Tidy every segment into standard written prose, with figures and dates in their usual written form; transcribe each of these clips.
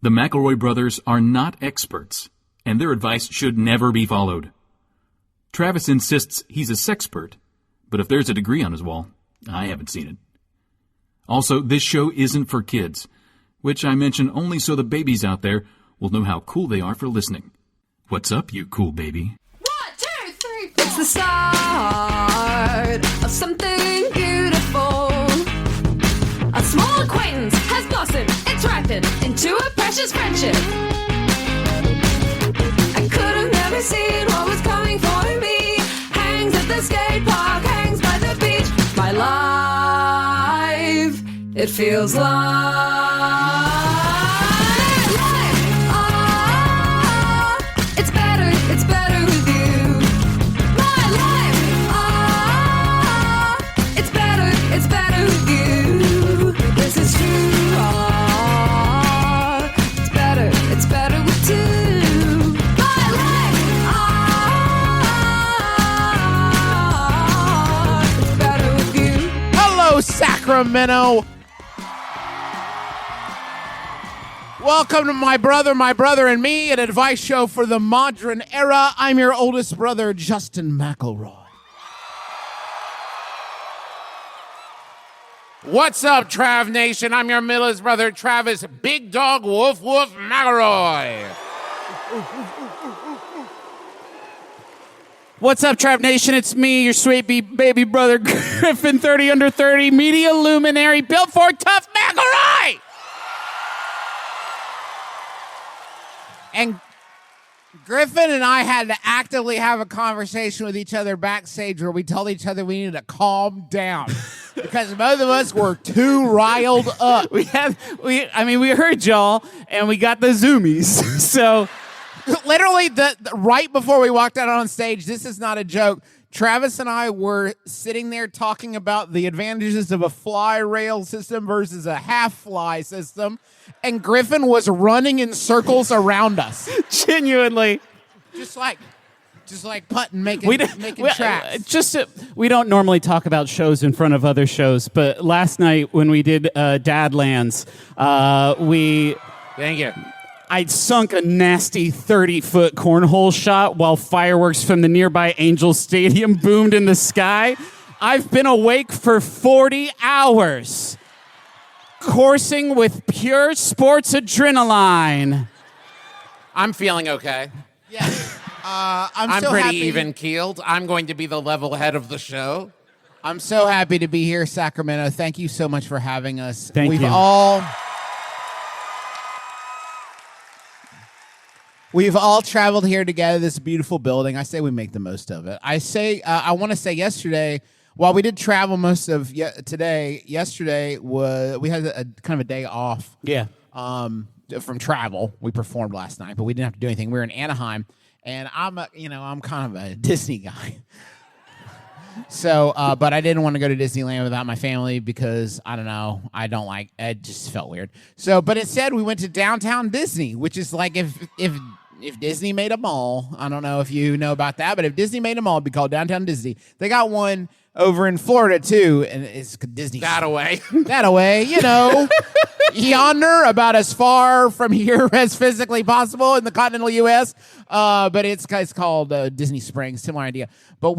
The McElroy brothers are not experts, and their advice should never be followed. Travis insists he's a sexpert, but if there's a degree on his wall, I haven't seen it. Also, this show isn't for kids, which I mention only so the babies out there will know how cool they are for listening. What's up, you cool baby? 1, 2, 3, 4. It's the start of something beautiful. A small acquaintance has blossomed, it's ripened into a precious friendship. I could have never seen what was coming for me. Hangs at the skate park, hangs by the beach. My life, it feels like it's better with you. My life, it's better with you. This is true. It's better with two. My life, it's better with you. Hello, Sacramento. Welcome to My Brother, and Me, an advice show for the modern era. I'm your oldest brother, Justin McElroy. What's up, Trav Nation? I'm your middlest brother, Travis Big Dog Woof Woof McElroy. What's up, Trav Nation? It's me, your sweet baby brother, Griffin, 30 under 30, media luminary, built for tough McElroy. And Griffin and I had to actively have a conversation with each other backstage where we told each other we needed to calm down because both of us were too riled up. We heard y'all, and we got the zoomies. So, literally, right before we walked out on stage, this is not a joke, Travis and I were sitting there talking about the advantages of a fly rail system versus a half fly system, and Griffin was running in circles around us. Genuinely. Just like putting, making tracks. We don't normally talk about shows in front of other shows, but last night when we did Dadlands, Thank you. I sunk a nasty 30-foot cornhole shot while fireworks from the nearby Angels Stadium boomed in the sky. I've been awake for 40 hours, coursing with pure sports adrenaline. I'm feeling okay. Yeah. I'm so pretty happy. even-keeled. I'm going to be the level head of the show. I'm so happy to be here, Sacramento. Thank you so much for having us. Thank you. We've all traveled here together, this beautiful building. I say we make the most of it. I want to say yesterday, while we did travel most of today, yesterday we had a kind of a day off. Yeah. From travel. We performed last night, but we didn't have to do anything. We were in Anaheim, and I'm kind of a Disney guy. So, but I didn't want to go to Disneyland without my family because, I don't know, it just felt weird. So, but instead we went to downtown Disney, which is like if Disney made a mall. I don't know if you know about that, but if Disney made a mall, it'd be called Downtown Disney. They got one over in Florida, too, and it's Disney. That away, yonder, about as far from here as physically possible in the continental U.S., but it's called Disney Springs, similar idea. But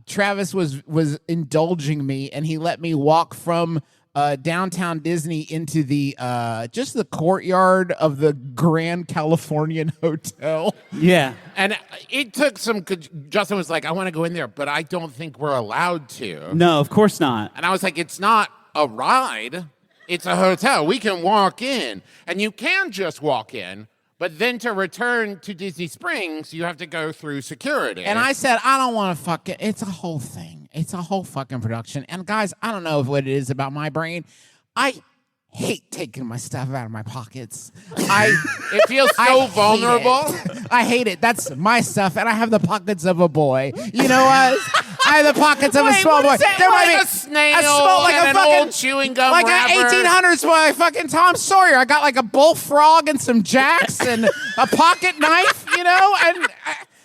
Travis was indulging me, and he let me walk from downtown Disney into the just the courtyard of the Grand Californian Hotel. Yeah. And it took some. Justin was like, "I want to go in there, but I don't think we're allowed to." No, of course not. And I was like, "It's not a ride; it's a hotel. We can walk in, and you can just walk in." But then to return to Disney Springs, you have to go through security. And I said, I don't want to fuck it. It's a whole thing. It's a whole fucking production. And guys, I don't know what it is about my brain. I hate taking my stuff out of my pockets. It feels so vulnerable. I hate it. That's my stuff, and I have the pockets of a boy. You know what? I have the pockets of a small boy. There might be a snail, and an old chewing gum like wrapper. an 1800s boy, fucking Tom Sawyer. I got like a bullfrog and some jacks and a pocket knife, and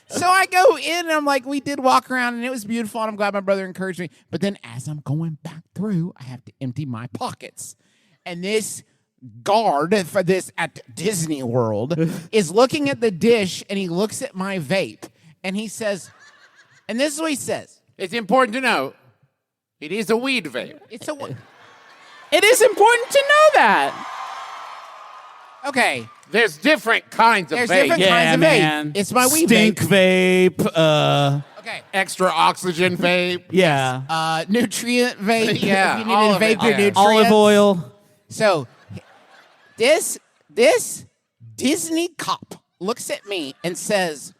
so I go in, and I'm like, we did walk around, and it was beautiful, and I'm glad my brother encouraged me. But then as I'm going back through, I have to empty my pockets. And this guard for this at Disney World is looking at the dish, and he looks at my vape, and he says, and this is what he says. It's important to know, it is a weed vape. It's a It is important to know that. okay. There's different kinds of There's vape. different kinds of vape. It's my weed Stink vape. vape. Okay. Extra oxygen vape. Yeah. Nutrient vape. Yeah, If you all need to of it, vape your yeah. nutrients. Olive oil. So this Disney cop looks at me and says,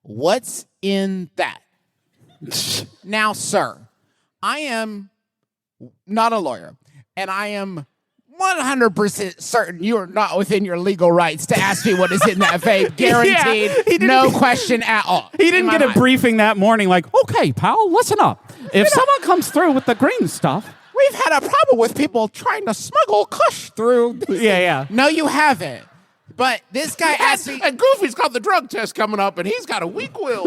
"What's in that?" Now, sir, I am not a lawyer, and I am 100% certain you are not within your legal rights to ask me what is in that vape. Guaranteed, he didn't- no question at all. He didn't get a briefing that morning like, okay, pal, listen up. If someone comes through with the green stuff. We've had a problem with people trying to smuggle kush through. Yeah. No, you haven't. But this guy asked me. And Goofy's got the drug test coming up, and he's got a weak will.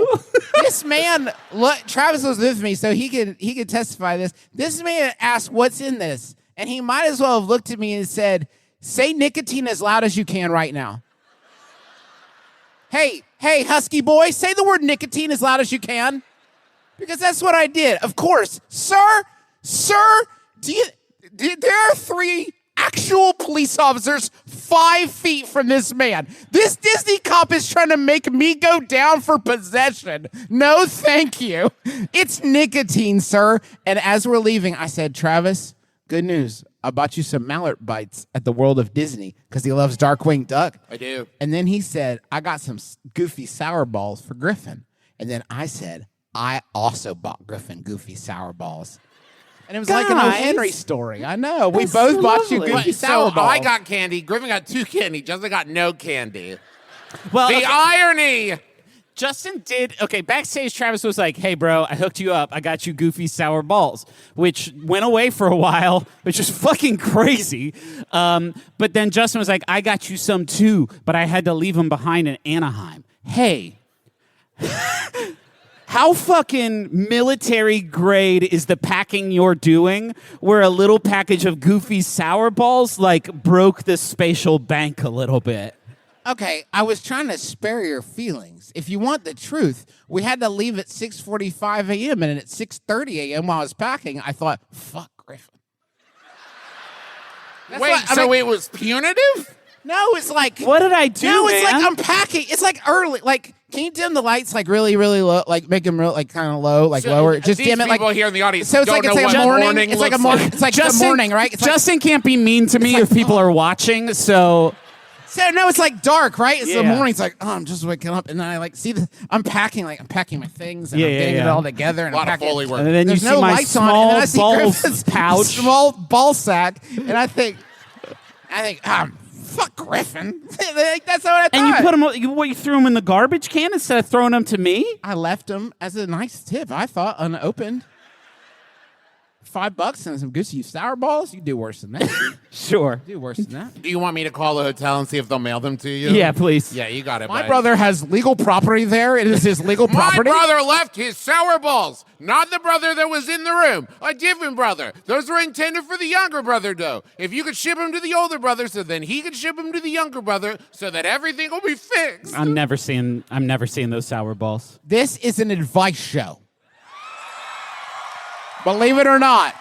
This man, look, Travis was with me, so he could testify this. This man asked, "What's in this?" And he might as well have looked at me and said, "Say nicotine as loud as you can right now." Hey, husky boy, say the word nicotine as loud as you can, because that's what I did. Of course, sir. There are 3 actual police officers 5 feet from this man. This Disney cop is trying to make me go down for possession. No, thank you. It's nicotine, sir. And as we're leaving, I said, "Travis, good news. I bought you some mallard bites at the World of Disney," because he loves Darkwing Duck. I do. And then he said, "I got some Goofy sour balls for Griffin." And then I said, "I also bought Griffin Goofy sour balls." And it was like an O. Guys. Henry story. I know. We That's both bought you lovely. Goofy So sour balls. I got candy. Griffin got 2 candy. Justin got no candy. Well, The okay, irony. Justin did. Okay, backstage, Travis was like, hey, bro, I hooked you up. I got you Goofy sour balls, which went away for a while, which is fucking crazy. But then Justin was like, I got you some too, but I had to leave them behind in Anaheim. Hey. How fucking military grade is the packing you're doing where a little package of Goofy sour balls like broke the spatial bank a little bit? Okay, I was trying to spare your feelings. If you want the truth, we had to leave at 6:45 a.m. and at 6:30 a.m. while I was packing, I thought, fuck Griffin. That's Wait, what- I so mean- it was punitive? No, it's like... What did I do, No, it's man? like I'm packing. It's like early. Like, can you dim the lights like really, really low? Like make them real, like kind of low, like lower. Just these dim it like. people here in the audience So it's don't like it's know like a what morning. morning It's like a looks morning. like. It's like the morning, right? It's like, Justin can't be mean to me like- if people are watching, so... so no, it's like dark, right? It's the Yeah. morning. It's like, oh, I'm just waking up, and then I like see the. I'm packing my things, and Yeah, I'm yeah, getting it yeah. all together, and A lot I'm of packing. Foley work. And then There's you no see my lights on, small and then I see balls Griffin's pouch. small ball sack, and I think, fuck Griffin. That's what I thought. And you put them, you threw them in the garbage can instead of throwing them to me? I left them as a nice tip. I thought unopened. $5 and some Goosey sour balls. You do worse than that. Sure. Do worse than that. Do you want me to call the hotel and see if they'll mail them to you? Yeah, please. Yeah, you got it, My buddy. brother has legal property there. It is his legal My property. brother left his sour balls. Not the brother that was in the room. A different brother. Those were intended for the younger brother, though. If you could ship them to the older brother, so then he could ship them to the younger brother, so that everything will be fixed. I'm never seeing those sour balls. This is an advice show. Believe it or not.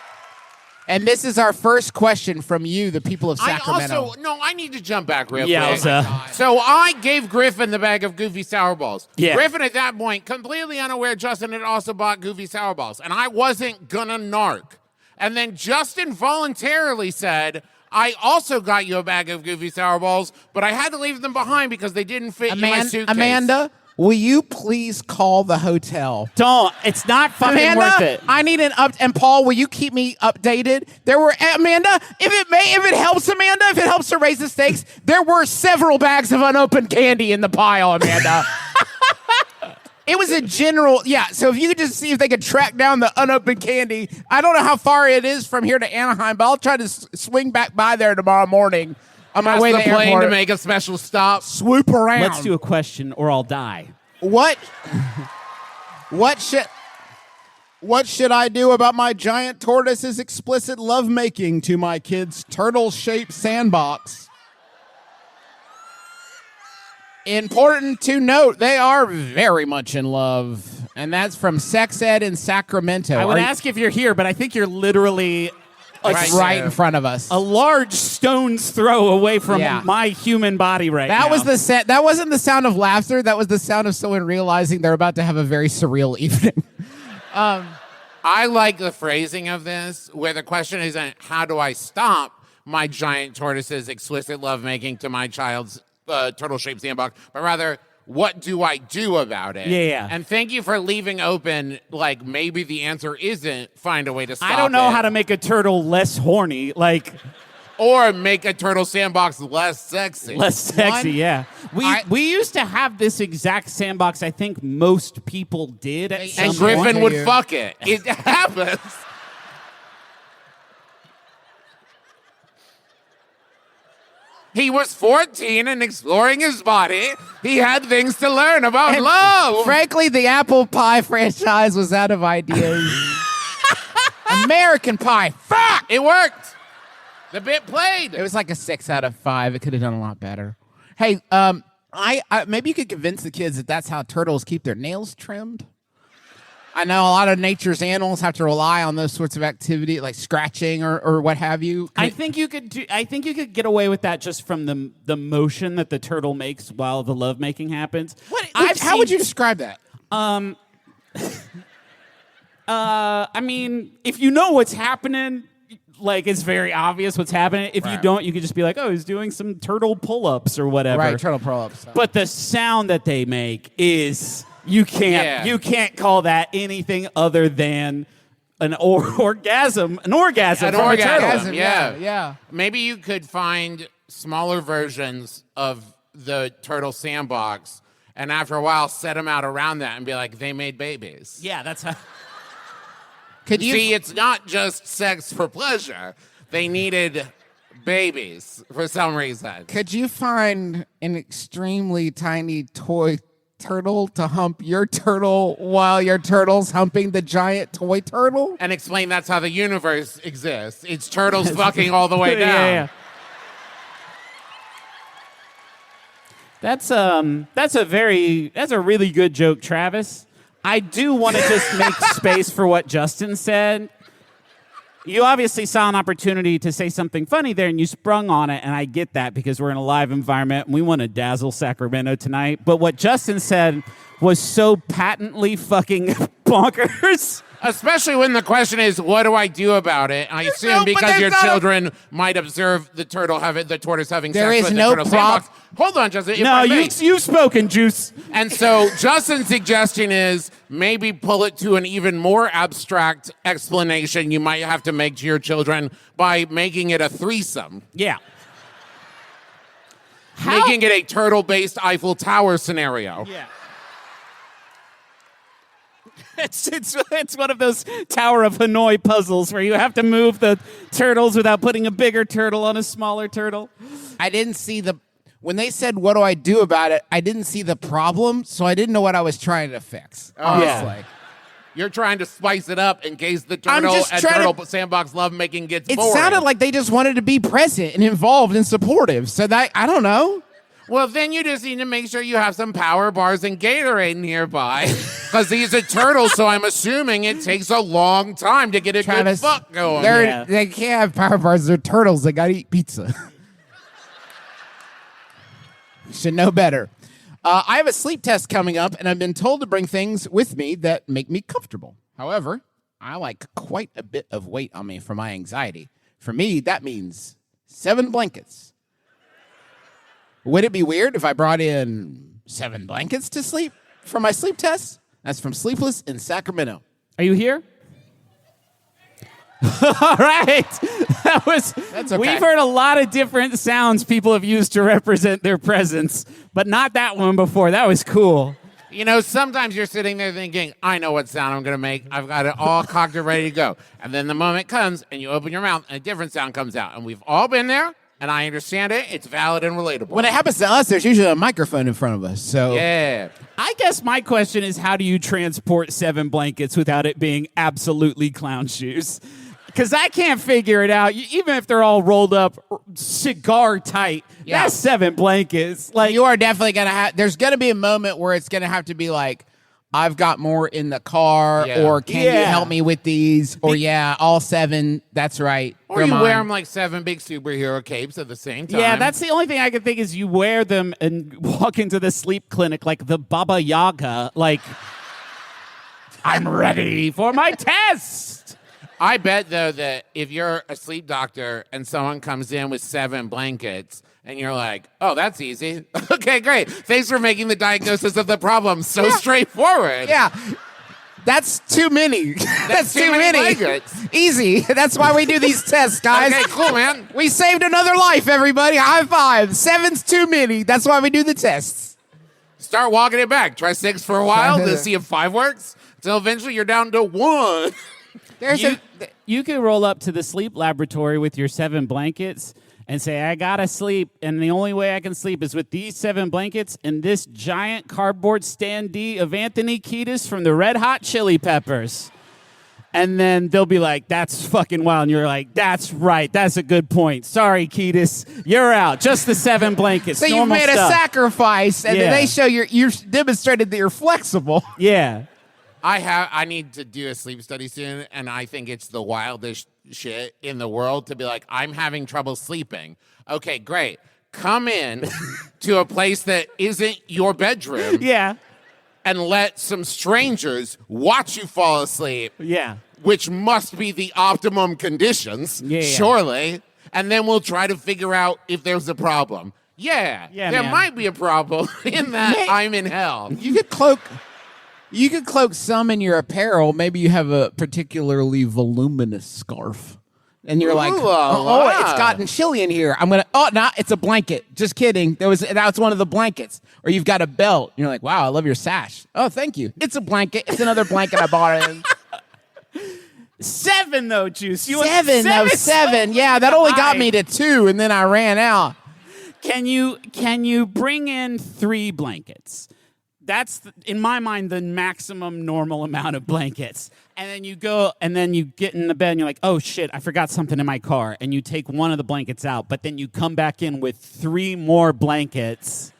And this is our first question from you, the people of Sacramento. I need to jump back real Yeah, quick. Elsa. So I gave Griffin the bag of Goofy sour balls. Yeah. Griffin at that point, completely unaware Justin had also bought Goofy sour balls. And I wasn't gonna narc. And then Justin voluntarily said, I also got you a bag of Goofy sour balls, but I had to leave them behind because they didn't fit in my suitcase. Amanda, will you please call the hotel? Don't. It's not fucking Amanda, worth it. I need an up. And Paul, will you keep me updated? There were Amanda. If it helps Amanda, if it helps her raise the stakes, there were several bags of unopened candy in the pile, Amanda. It was a general, yeah. So if you could just see if they could track down the unopened candy. I don't know how far it is from here to Anaheim, but I'll try to swing back by there tomorrow morning on my Ask way to the the plane airport. to make a special stop. Swoop around. Let's do a question or I'll die. What? What should? What should I do about my giant tortoise's explicit lovemaking to my kid's turtle-shaped sandbox? Important to note, they are very much in love. And that's from Sex Ed in Sacramento. I would ask if you're here, but I think you're literally right in front of us. a large stone's throw away from Yeah. my human body right now. That was that wasn't the sound of laughter. That was the sound of someone realizing they're about to have a very surreal evening. I like the phrasing of this, where the question isn't how do I stop my giant tortoise's explicit lovemaking to my child's turtle-shaped sandbox, but rather, what do I do about it? Yeah. And thank you for leaving open, like, maybe the answer isn't find a way to stop it. I don't know how to make a turtle less horny, like Or make a turtle sandbox less sexy. less sexy. One, Yeah, we used to have this exact sandbox. I think most people did at some And point. Griffin would you. fuck it. It happens. He was 14 and exploring his body. He had things to learn about love. Frankly, the apple pie franchise was out of ideas. American Pie. Fuck! It worked. The bit played. It was like a 6 out of 5. It could have done a lot better. Hey, I maybe you could convince the kids that that's how turtles keep their nails trimmed. I know a lot of nature's animals have to rely on those sorts of activity, like scratching or what have you. I think you could get away with that just from the motion that the turtle makes while the lovemaking happens. How would you describe that? I mean, if you know what's happening, like it's very obvious what's happening. If you don't, you could just be like, oh, he's doing some turtle pull-ups or whatever. Right, turtle pull-ups. But the sound that they make is you can't call that anything other than an orgasm. An orgasm. An from a turtle. orgasm, yeah. Yeah. Maybe you could find smaller versions of the turtle sandbox and after a while set them out around that and be like, they made babies. Yeah, that's how. Could you See, it's not just sex for pleasure. They needed babies for some reason. Could you find an extremely tiny toy turtle to hump your turtle while your turtle's humping the giant toy turtle? And explain that's how the universe exists. It's turtles fucking all the way down. Yeah. That's a really good joke, Travis. I do want to just make space for what Justin said. You obviously saw an opportunity to say something funny there, and you sprung on it, and I get that because we're in a live environment, and we want to dazzle Sacramento tonight. But what Justin said was so patently fucking bonkers. Especially when the question is, what do I do about it? I assume because your children might observe the tortoise having There sex is with no the turtle prop- sandbox. Hold on, Justin. if No, I may. you've spoken, Juice. And so Justin's suggestion is maybe pull it to an even more abstract explanation you might have to make to your children by making it a threesome. Yeah. Making it a turtle-based Eiffel Tower scenario. Yeah. It's one of those Tower of Hanoi puzzles where you have to move the turtles without putting a bigger turtle on a smaller turtle. I didn't see when they said, what do I do about it? I didn't see the problem, so I didn't know what I was trying to fix. Honestly. You're trying to spice it up in case the turtle just and trying to- turtle sandbox lovemaking gets It boring. sounded like they just wanted to be present and involved and supportive. So that, I don't know. Well, then you just need to make sure you have some power bars and Gatorade nearby. Because these are turtles, so I'm assuming it takes a long time to get a Travis, good fuck going. Yeah. they can't have power bars. They're turtles. They got to eat pizza. Should know better. I have a sleep test coming up, and I've been told to bring things with me that make me comfortable. However, I like quite a bit of weight on me for my anxiety. For me, that means 7 blankets. Would it be weird if I brought in 7 blankets to sleep for my sleep test? That's from Sleepless in Sacramento. Are you here? All right. That's okay. We've heard a lot of different sounds people have used to represent their presence, but not that one before. That was cool. You know, sometimes you're sitting there thinking, I know what sound I'm going to make. I've got it all cocked and ready to go. And then the moment comes, and you open your mouth, and a different sound comes out. And we've all been there, and I understand it. It's valid and relatable. When it happens to us, there's usually a microphone in front of us. So yeah. I guess my question is, how do you transport 7 blankets without it being absolutely clown shoes? Because I can't figure it out. Even if they're all rolled up cigar tight, that's 7 blankets. Like, you are definitely going to have, there's going to be a moment where it's going to have to be like, I've got more in the car, or can you help me with these? Or all 7, that's right. Or you wear them like 7 big superhero capes at the same time. Yeah, that's the only thing I can think is you wear them and walk into the sleep clinic like the Baba Yaga, like, I'm ready for my test. I bet, though, that if you're a sleep doctor and someone comes in with 7 blankets and you're like, oh, that's easy. Okay, great. Thanks for making the diagnosis of the problem so straightforward. Yeah. That's too many. That's too many. Blankets. Easy. That's why we do these tests, guys. Okay, cool, man. We saved another life, everybody. High five. 7's too many. That's why we do the tests. Start walking it back. Try 6 for a while to see if 5 works. Until eventually you're down to 1. You could roll up to the sleep laboratory with your 7 blankets and say, I gotta sleep, and the only way I can sleep is with these 7 blankets and this giant cardboard standee of Anthony Kiedis from the Red Hot Chili Peppers. And then they'll be like, that's fucking wild. And you're like, that's right. That's a good point. Sorry, Kiedis. You're out. Just the 7 blankets. So you made a sacrifice, and then they show you demonstrated that you're flexible. Yeah. I need to do a sleep study soon, and I think it's the wildest shit in the world to be like, I'm having trouble sleeping. Okay, great. Come in to a place that isn't your bedroom. Yeah. And let some strangers watch you fall asleep. Yeah. Which must be the optimum conditions, surely. And then we'll try to figure out if there's a problem. Yeah, there might be a problem in that I'm in hell. You could cloak some in your apparel. Maybe you have a particularly voluminous scarf. And you're like, it's gotten chilly in here. It's a blanket. Just kidding. That's one of the blankets. Or you've got a belt. And you're like, wow, I love your sash. Oh, thank you. It's a blanket. It's another blanket I bought it. 7 though, Juice. 7. Yeah, that only got me to 2, and then I ran out. Can you bring in 3 blankets? That's, in my mind, the maximum normal amount of blankets. And then you go, and then you get in the bed, and you're like, oh, shit, I forgot something in my car. And you take one of the blankets out, but then you come back in with 3 more blankets.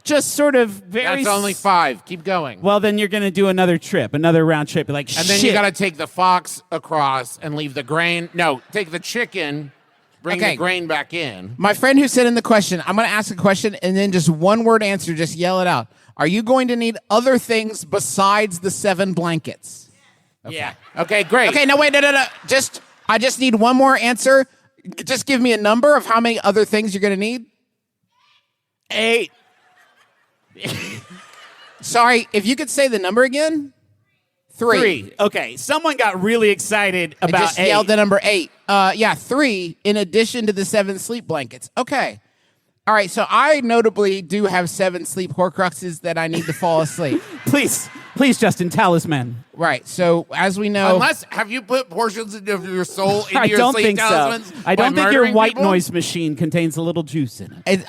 Just sort of very... That's only 5. Keep going. Well, then you're going to do another round trip. You're like, shit. And then you got to take the fox across and leave the grain. No, take the chicken, bring the grain back in. My friend who sent in the question, I'm going to ask a question, and then just one word answer, just yell it out. Are you going to need other things besides the 7 blankets? Okay. Yeah. Okay, great. Okay, no, wait, no. I just need one more answer. Just give me a number of how many other things you're going to need. 8. Sorry, if you could say the number again. 3. Okay, someone got really excited about just 8. Yelled the number 8. 3 in addition to the 7 sleep blankets. Okay. All right, so I notably do have 7 sleep Horcruxes that I need to fall asleep. Please, Justin, talisman. Right, so as we know... Have you put portions of your soul into I your don't sleep think talismans? So. I don't think your white people? noise machine contains a little juice in it.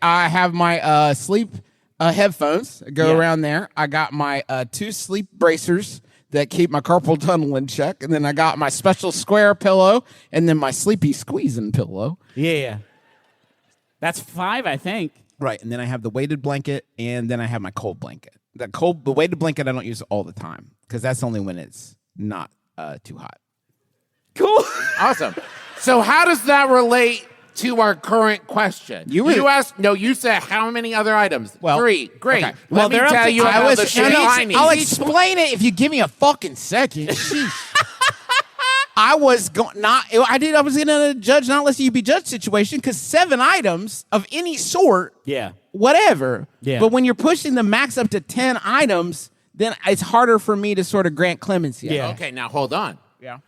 I have my sleep headphones go around there. I got my 2 sleep bracers that keep my carpal tunnel in check, and then I got my special square pillow, and then my sleepy squeezing pillow. Yeah. That's 5, I think. Right, and then I have the weighted blanket, and then I have my cold blanket. The weighted blanket I don't use all the time because that's only when it's not too hot. Cool. Awesome. So how does that relate to our current question? You asked. No, you said how many other items? Well, 3. Great. Okay. Let me tell you about the shit I need. I'll explain it if you give me a fucking second. I was going to judge not letting you be judged situation because 7 items of any sort. Yeah. Whatever. Yeah. But when you're pushing the max up to 10 items, then it's harder for me to sort of grant clemency. Yeah. Okay, now hold on. Yeah.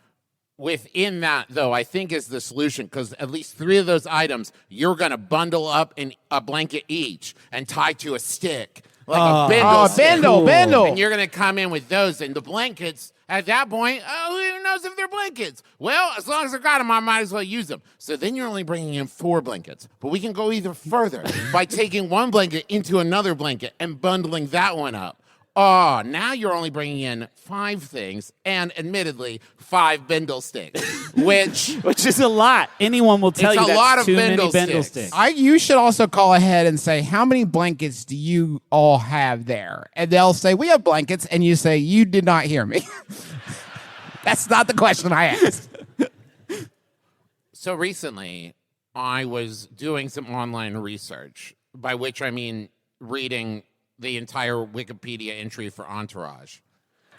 Within that, though, I think is the solution because at least 3 of those items you're going to bundle up in a blanket each and tie to a stick like a bindle Oh, stick. bindle, bindle. And you're going to come in with those. And the blankets, at that point, who knows if they're blankets? Well, as long as I got them, I might as well use them. So then you're only bringing in 4 blankets. But we can go even further by taking one blanket into another blanket and bundling that one up. Oh, now you're only bringing in 5 things and, admittedly, 5 bindle sticks, which is a lot. Anyone will tell It's you a that's lot of too many bindle bindle sticks. sticks. You should also call ahead and say, how many blankets do you all have there? And they'll say, we have blankets. And you say, you did not hear me. That's not the question I asked. So recently, I was doing some online research, by which I mean reading the entire Wikipedia entry for Entourage.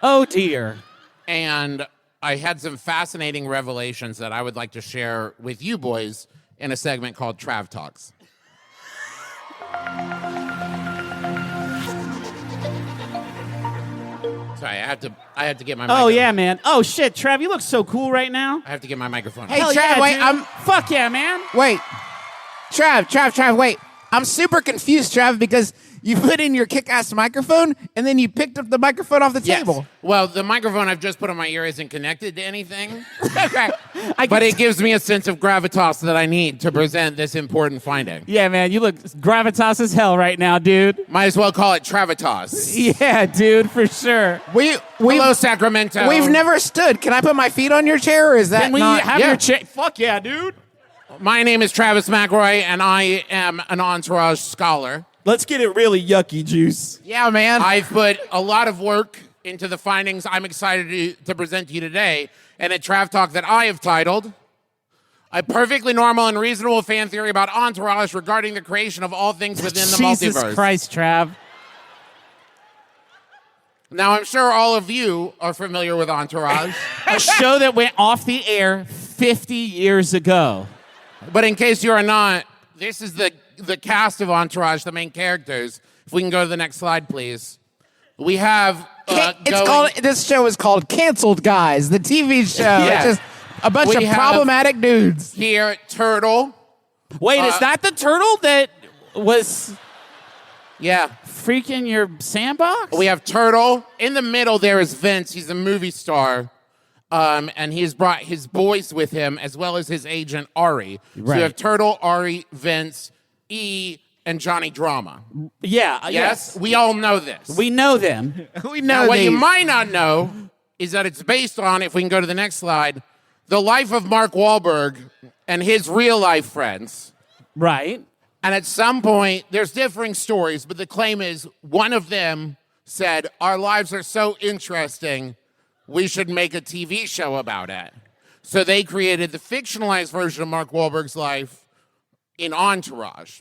Oh, dear. And I had some fascinating revelations that I would like to share with you boys in a segment called Trav Talks. Sorry, I have to get my Oh, microphone. yeah, man. Oh, shit, Trav, you look so cool right now. I have to get my microphone. Hey, Hell Trav, yeah, wait, dude. Fuck yeah, man. Wait. Trav, wait. I'm super confused, Trav, because you put in your kick-ass microphone, and then you picked up the microphone off the Yes. table. Well, the microphone I've just put on my ear isn't connected to anything, Okay. but it gives me a sense of gravitas that I need to present this important finding. Yeah, man, you look gravitas as hell right now, dude. Might as well call it Travitas. Yeah, dude, for sure. Hello, Sacramento. We've never stood. Can I put my feet on your chair, or is that Can we not... have Yeah. your chair? Fuck yeah, dude. My name is Travis McElroy, and I am an Entourage scholar. Let's get it really yucky, juice. Yeah, man. I've put a lot of work into the findings I'm excited to present to you today, and a Trav Talk that I have titled, A Perfectly Normal and Reasonable Fan Theory About Entourage Regarding the Creation of All Things Within the Jesus Multiverse. Christ, Trav. Now, I'm sure all of you are familiar with Entourage, A show that went off the air 50 years ago. but in case you are not, this is the cast of Entourage, the main characters. If we can go to the next slide, please. We have This show is called Canceled Guys, the TV show. Yeah. It's just a bunch We of have- problematic dudes. here Turtle. Wait, is that the turtle that was Yeah. freaking your sandbox? We have Turtle. In the middle, there is Vince. He's a movie star. And he's brought his boys with him, as well as his agent, Ari. So Right. you have Turtle, Ari, Vince, E, and Johnny Drama. Yeah, Yes? We all know this. We know them. We Now, know what you these. might not know is that it's based on, if we can go to the next slide, the life of Mark Wahlberg and his real-life friends. Right. And at some point, there's differing stories, but the claim is one of them said, our lives are so interesting, we should make a TV show about it. So they created the fictionalized version of Mark Wahlberg's life in Entourage.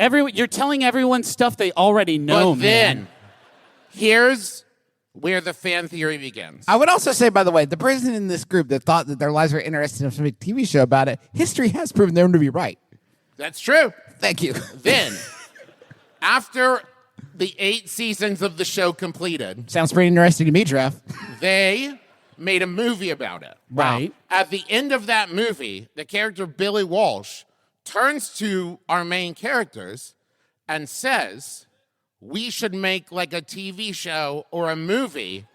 You're telling everyone stuff they already know, But then, man. here's where the fan theory begins. I would also say, by the way, the person in this group that thought that their lives were interesting enough to make a TV show about it, history has proven them to be right. That's true. Thank you. Then, after the 8 seasons of the show completed, Sounds pretty interesting to me, Trev. they made a movie about it. Right. At the end of that movie, the character Billy Walsh turns to our main characters and says, we should make like a TV show or a movie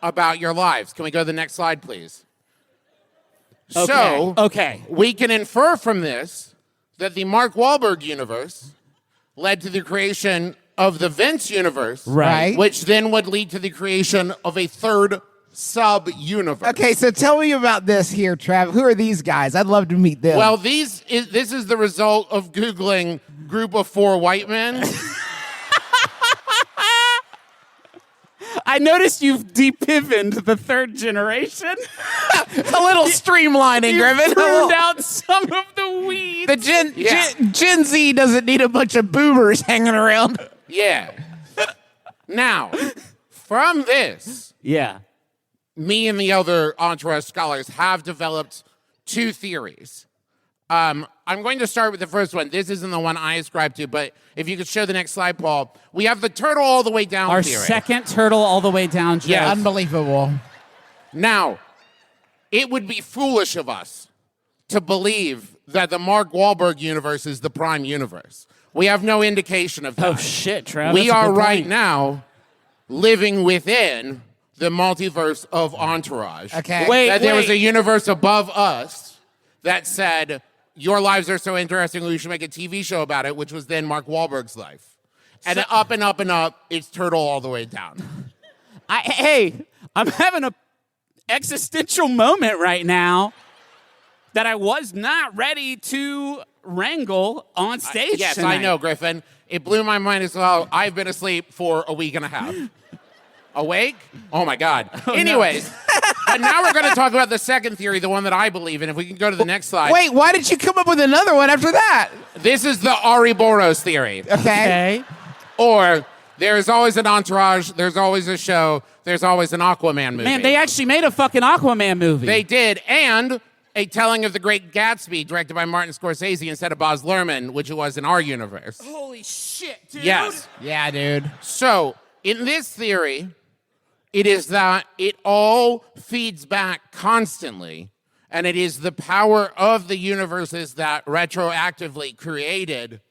about your lives. Can we go to the next slide, please? So, Okay. we can infer from this that the Mark Wahlberg universe led to the creation of the Vince universe, Right. which then would lead to the creation of a third sub-universe. Okay, so tell me about this here, Trev. Who are these guys? I'd love to meet them. Well, this is the result of Googling group of 4 white men. I noticed you've depivoned the third generation. a little streamlining, You Griffin. pruned out some of the weeds. The Yeah. Gen Z doesn't need a bunch of boomers hanging around. Yeah. Now, from this, Yeah. me and the other Entourage scholars have developed 2 theories. I'm going to start with the first one. This isn't the one I ascribe to, but if you could show the next slide, Paul. We have the turtle all the way down Our theory. second turtle all the way down, Jeff. Yes. Unbelievable. Now, it would be foolish of us to believe that the Mark Wahlberg universe is the prime universe. We have no indication of that. Oh, shit, Trav. We that's a are good right point. now living within the multiverse of Entourage. Okay. That there was a universe above us that said, your lives are so interesting, we should make a TV show about it, which was then Mark Wahlberg's life. And up and up and up, it's Turtle all the way down. Hey, I'm having a existential moment right now that I was not ready to wrangle on stage Yes, tonight. I know, Griffin. It blew my mind as well. I've been asleep for a week and a half. Awake? Oh, my God. Anyways, but now we're going to talk about the second theory, the one that I believe in. If we can go to the next slide. Wait, why did you come up with another one after that? This is the Ariroboros theory. Okay. Or there's always an Entourage, there's always a show, there's always an Aquaman movie. Man, they actually made a fucking Aquaman movie. They did, and a telling of The Great Gatsby directed by Martin Scorsese instead of Baz Luhrmann, which it was in our universe. Holy shit, dude. Yes. Yeah, dude. So, in this theory, it is that it all feeds back constantly, and it is the power of the universes that retroactively created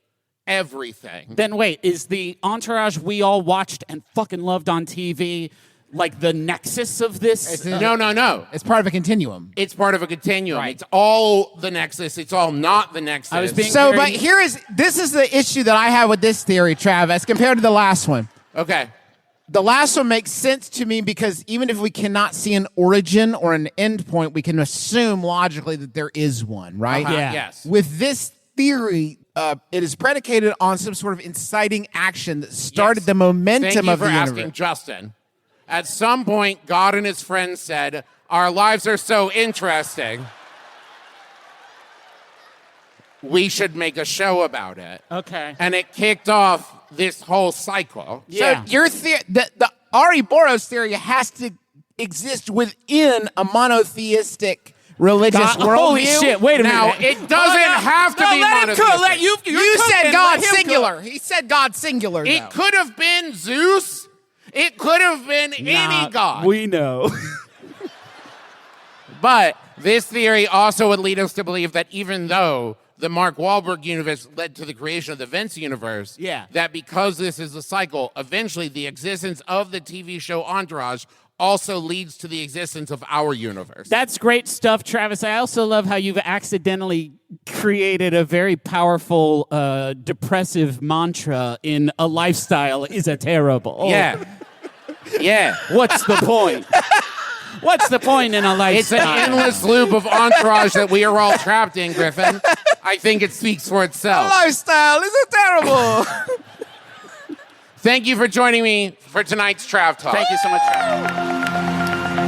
everything. Then wait, is the Entourage we all watched and fucking loved on TV like the nexus of this? No. It's part of a continuum. It's part of a continuum. Right. It's all the nexus. It's all not the nexus. I was being So, very- but this is the issue that I have with this theory, Trav, as compared to the last one. Okay. The last one makes sense to me because even if we cannot see an origin or an end point, we can assume logically that there is one, right? Yeah. Yes. With this theory, it is predicated on some sort of inciting action that started Yes. the momentum Thank you of for the asking, universe. Justin. At some point, God and his friends said, our lives are so interesting, we should make a show about it. Okay. And it kicked off this whole cycle. Yeah. So your the Ariroboros theory has to exist within a monotheistic religious worldview. Holy shit, wait a Now, minute. it doesn't have to be let him cook. monotheistic. You said God Let him singular. He said God singular. It though. could have been Zeus. It could have been any god. We know. But this theory also would lead us to believe that even though the Mark Wahlberg universe led to the creation of the Vince universe, Yeah. that because this is a cycle, eventually the existence of the TV show Entourage also leads to the existence of our universe. That's great stuff, Travis. I also love how you've accidentally created a very powerful, depressive mantra in a lifestyle is a terrible. Yeah. Yeah. What's the point? What's the point in a It's lifestyle? an endless loop of Entourage that we are all trapped in, Griffin. I think it speaks for itself. lifestyle is terrible. Thank you for joining me for tonight's Trav Talk. Thank you so much, Travis.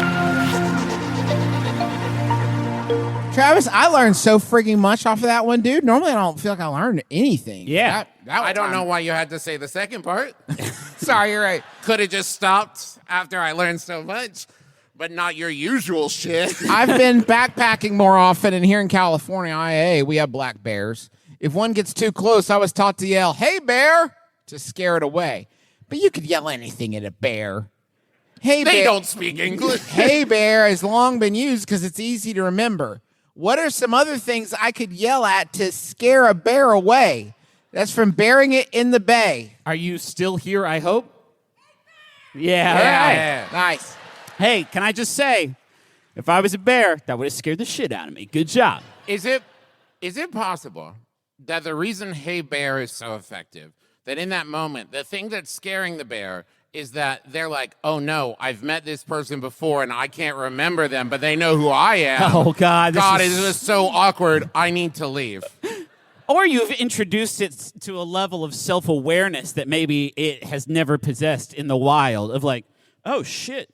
Travis, I learned so freaking much off of that one, dude. Normally, I don't feel like I learned anything. Yeah. I don't know why you had to say the second part. Sorry, you're right. Could have just stopped after I learned so much, but not your usual shit. I've been backpacking more often, and here in California, IA, we have black bears. If one gets too close, I was taught to yell, "Hey, bear," to scare it away. But you could yell anything at a bear. Hey, They bear. don't speak English. Hey, bear has long been used because it's easy to remember. What are some other things I could yell at to scare a bear away? That's from Bearing It in the Bay. Are you still here, I hope? Yeah, all Yeah. right. Yeah. Nice. Hey, can I just say, if I was a bear, that would have scared the shit out of me. Good job. Is it possible that the reason Hey Bear is so effective, that in that moment, the thing that's scaring the bear is that they're like, oh no, I've met this person before and I can't remember them, but they know who I am. Oh, God, this God, is- is just so awkward. I need to leave. Or you've introduced it to a level of self-awareness that maybe it has never possessed in the wild of like, oh, shit.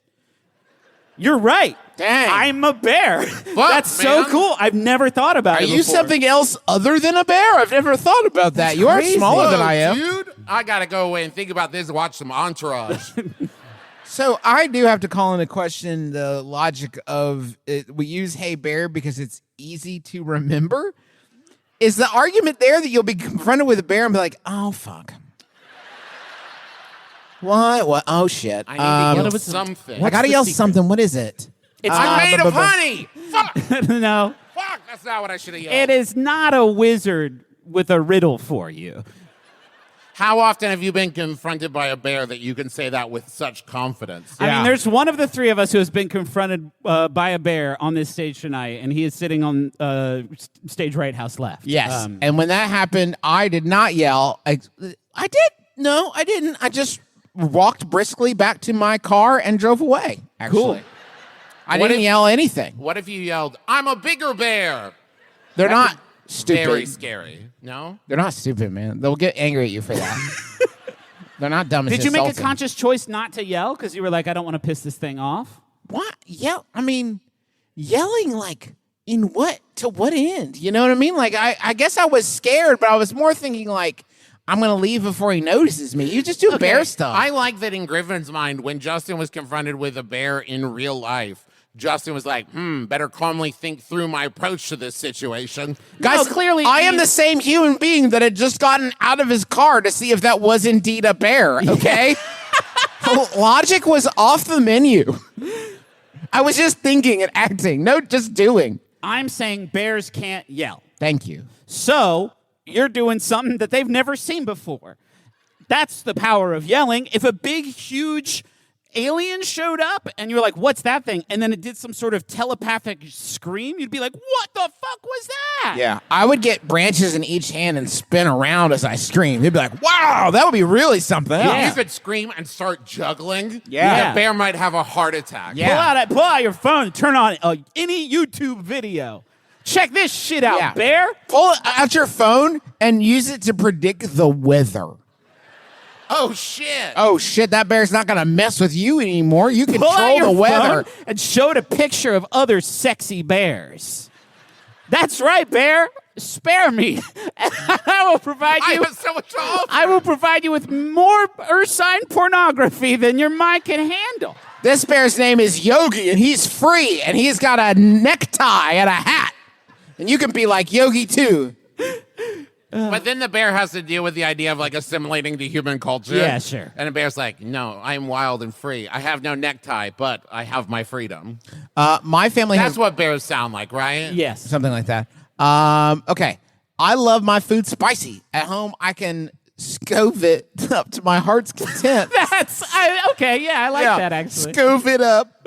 You're right. Dang. I'm a bear. That's so man. cool. I've never thought about Are it you before. something else other than a bear? I've never thought about that. You are crazy. smaller than Whoa, I am. Dude, I got to go away and think about this and watch some Entourage. So I do have to call into question the logic of it. We use "Hey Bear" because it's easy to remember. Is the argument there that you'll be confronted with a bear and be like, "Oh fuck, what? Oh shit, I need to what get was- something. I gotta the yell secret? something. What is it? It's I'm made of bu- bu- honey. Fuck. no, Fuck. That's not what I should have yelled. it is not a wizard with a riddle for you. How often have you been confronted by a bear that you can say that with such confidence? I mean, there's one of the three of us who has been confronted by a bear on this stage tonight, and he is sitting on stage right, house left. Yes. And when that happened, I did not yell. I did. No, I didn't. I just walked briskly back to my car and drove away, actually. Cool. I didn't yell anything. What if you yelled, "I'm a bigger bear"? They're not stupid. Very scary. No? They're not stupid, man. They'll get angry at you for that. They're not dumb. Did you make a conscious choice not to yell because you were like, I don't want to piss this thing off? What? Yell? I mean, yelling like in what? To what end? You know what I mean? Like, I guess I was scared, but I was more thinking like, I'm going to leave before he notices me. You just do bear stuff. I like that in Griffin's mind, when Justin was confronted with a bear in real life, Justin was like, better calmly think through my approach to this situation. Guys, clearly I am the same human being that had just gotten out of his car to see if that was indeed a bear, okay? Logic was off the menu. I was just thinking and acting, no, just doing. I'm saying bears can't yell. Thank you. So you're doing something that they've never seen before. That's the power of yelling. If a big, huge alien showed up and you're like, what's that thing? And then it did some sort of telepathic scream, you'd be like, what the fuck was that? Yeah, I would get branches in each hand and spin around as I screamed. They'd be like, wow, that would be really something else. If you could scream and start juggling, Yeah. the bear might have a heart attack. Yeah. Pull out your phone, turn on any YouTube video. Check this shit out, Yeah. bear. Pull out your phone and use it to predict the weather. Oh, shit. Oh, shit, that bear's not going to mess with you anymore. You Pull out control your the weather. phone and show it a picture of other sexy bears. That's right, bear. Spare me. I will provide I you. have so much to offer. I will provide you with more Ursine pornography than your mind can handle. This bear's name is Yogi, and he's free, and he's got a necktie and a hat. And you can be like Yogi, too. But then the bear has to deal with the idea of like assimilating to human culture. Yeah, sure. And the bear's like, no, I'm wild and free. I have no necktie, but I have my freedom. My family That's has what bears sound like, right? Yes. something like that. Okay, I love my food spicy. At home, I can scove it up to my heart's content. Okay. Yeah, I like that actually. Scove it up.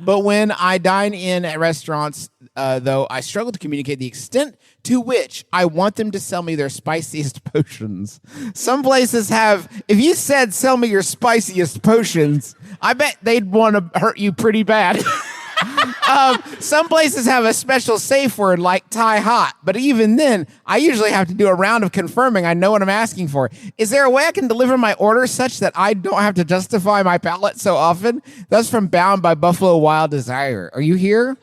But when I dine in at restaurants, though, I struggle to communicate the extent to which I want them to sell me their spiciest potions. Some places have, if you said, sell me your spiciest potions, I bet they'd want to hurt you pretty bad. Some places have a special safe word like Thai hot, but even then, I usually have to do a round of confirming I know what I'm asking for. Is there a way I can deliver my order such that I don't have to justify my palate so often? That's from Bound by Buffalo Wild Desire. Are you here?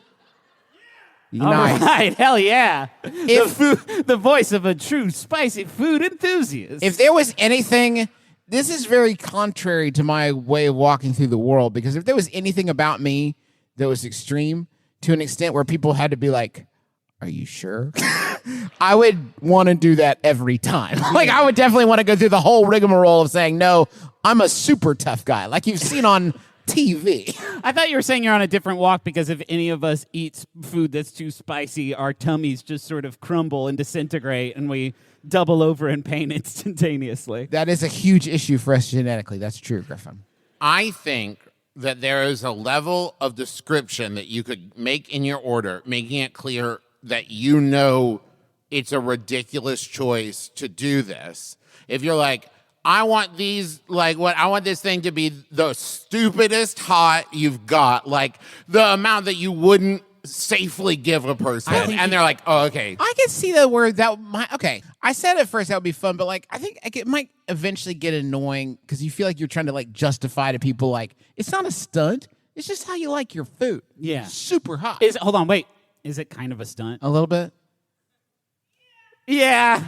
Nice. All right, hell yeah. If- the voice of a true spicy food enthusiast. If there was anything, this is very contrary to my way of walking through the world, because if there was anything about me that was extreme to an extent where people had to be like, are you sure? I would want to do that every time. Like, I would definitely want to go through the whole rigmarole of saying, no, I'm a super tough guy, like you've seen on TV. I thought you were saying you're on a different walk because if any of us eats food that's too spicy, our tummies just sort of crumble and disintegrate and we double over in pain instantaneously. That is a huge issue for us genetically. That's true, Griffin. I think that there is a level of description that you could make in your order, making it clear that you know it's a ridiculous choice to do this. If you're like, I want these, like, what I want this thing to be the stupidest hot you've got, like the amount that you wouldn't safely give a person. And they're like, oh, okay. I can see the word that might, okay. I said at first that would be fun, but like, I think it might eventually get annoying because you feel like you're trying to like justify to people like, it's not a stunt. It's just how you like your food. Yeah. Super hot. Hold on, wait. Is it kind of a stunt? A little bit. Yeah.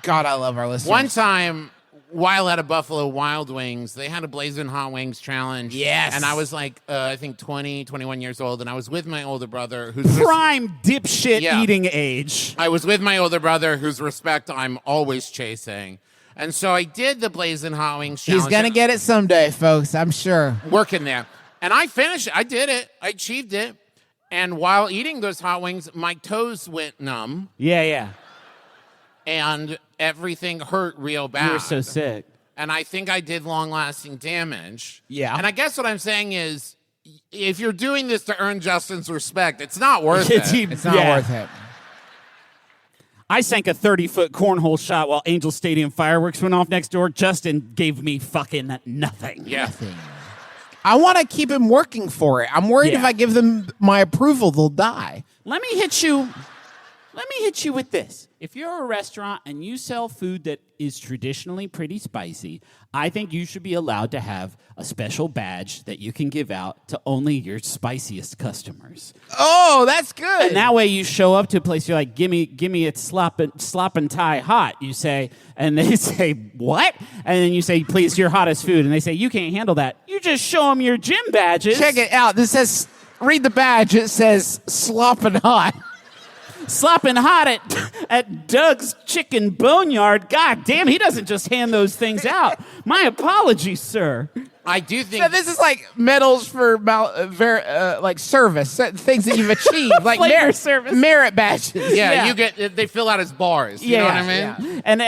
God, I love our listeners. One time, while at a Buffalo Wild Wings, they had a Blazing Hot Wings challenge. Yes. And I was like, I think 20, 21 years old, and I was with my older brother, who's Prime dipshit Yeah. eating age. I was with my older brother, whose respect I'm always chasing. And so I did the Blazing Hot Wings challenge. He's going to get it someday, folks, I'm sure. Working there. And I finished it. I did it. I achieved it. And while eating those hot wings, my toes went numb. Yeah. And everything hurt real bad. You were so sick. And I think I did long-lasting damage. Yeah. And I guess what I'm saying is, if you're doing this to earn Justin's respect, it's not worth it. It's not worth it. I sank a 30-foot cornhole shot while Angel Stadium fireworks went off next door. Justin gave me fucking nothing. Yeah. I want to keep him working for it. I'm worried Yeah. if I give them my approval, they'll die. Let me hit you with this. If you're a restaurant and you sell food that is traditionally pretty spicy, I think you should be allowed to have a special badge that you can give out to only your spiciest customers. Oh, that's good. And that way you show up to a place, you're like, give me it slop and tie hot. You say, and they say, what? And then you say, please, your hottest food. And they say, you can't handle that. You just show them your gym badges. Check it out. This says, read the badge. It says slopping hot. Slopping hot at Doug's Chicken Boneyard. God damn, he doesn't just hand those things out. My apologies, sir. I do think So this is like medals for like service, things that you've achieved, like Flavor service. merit badges. Yeah, you get they fill out as bars. You know what I mean? Yeah. And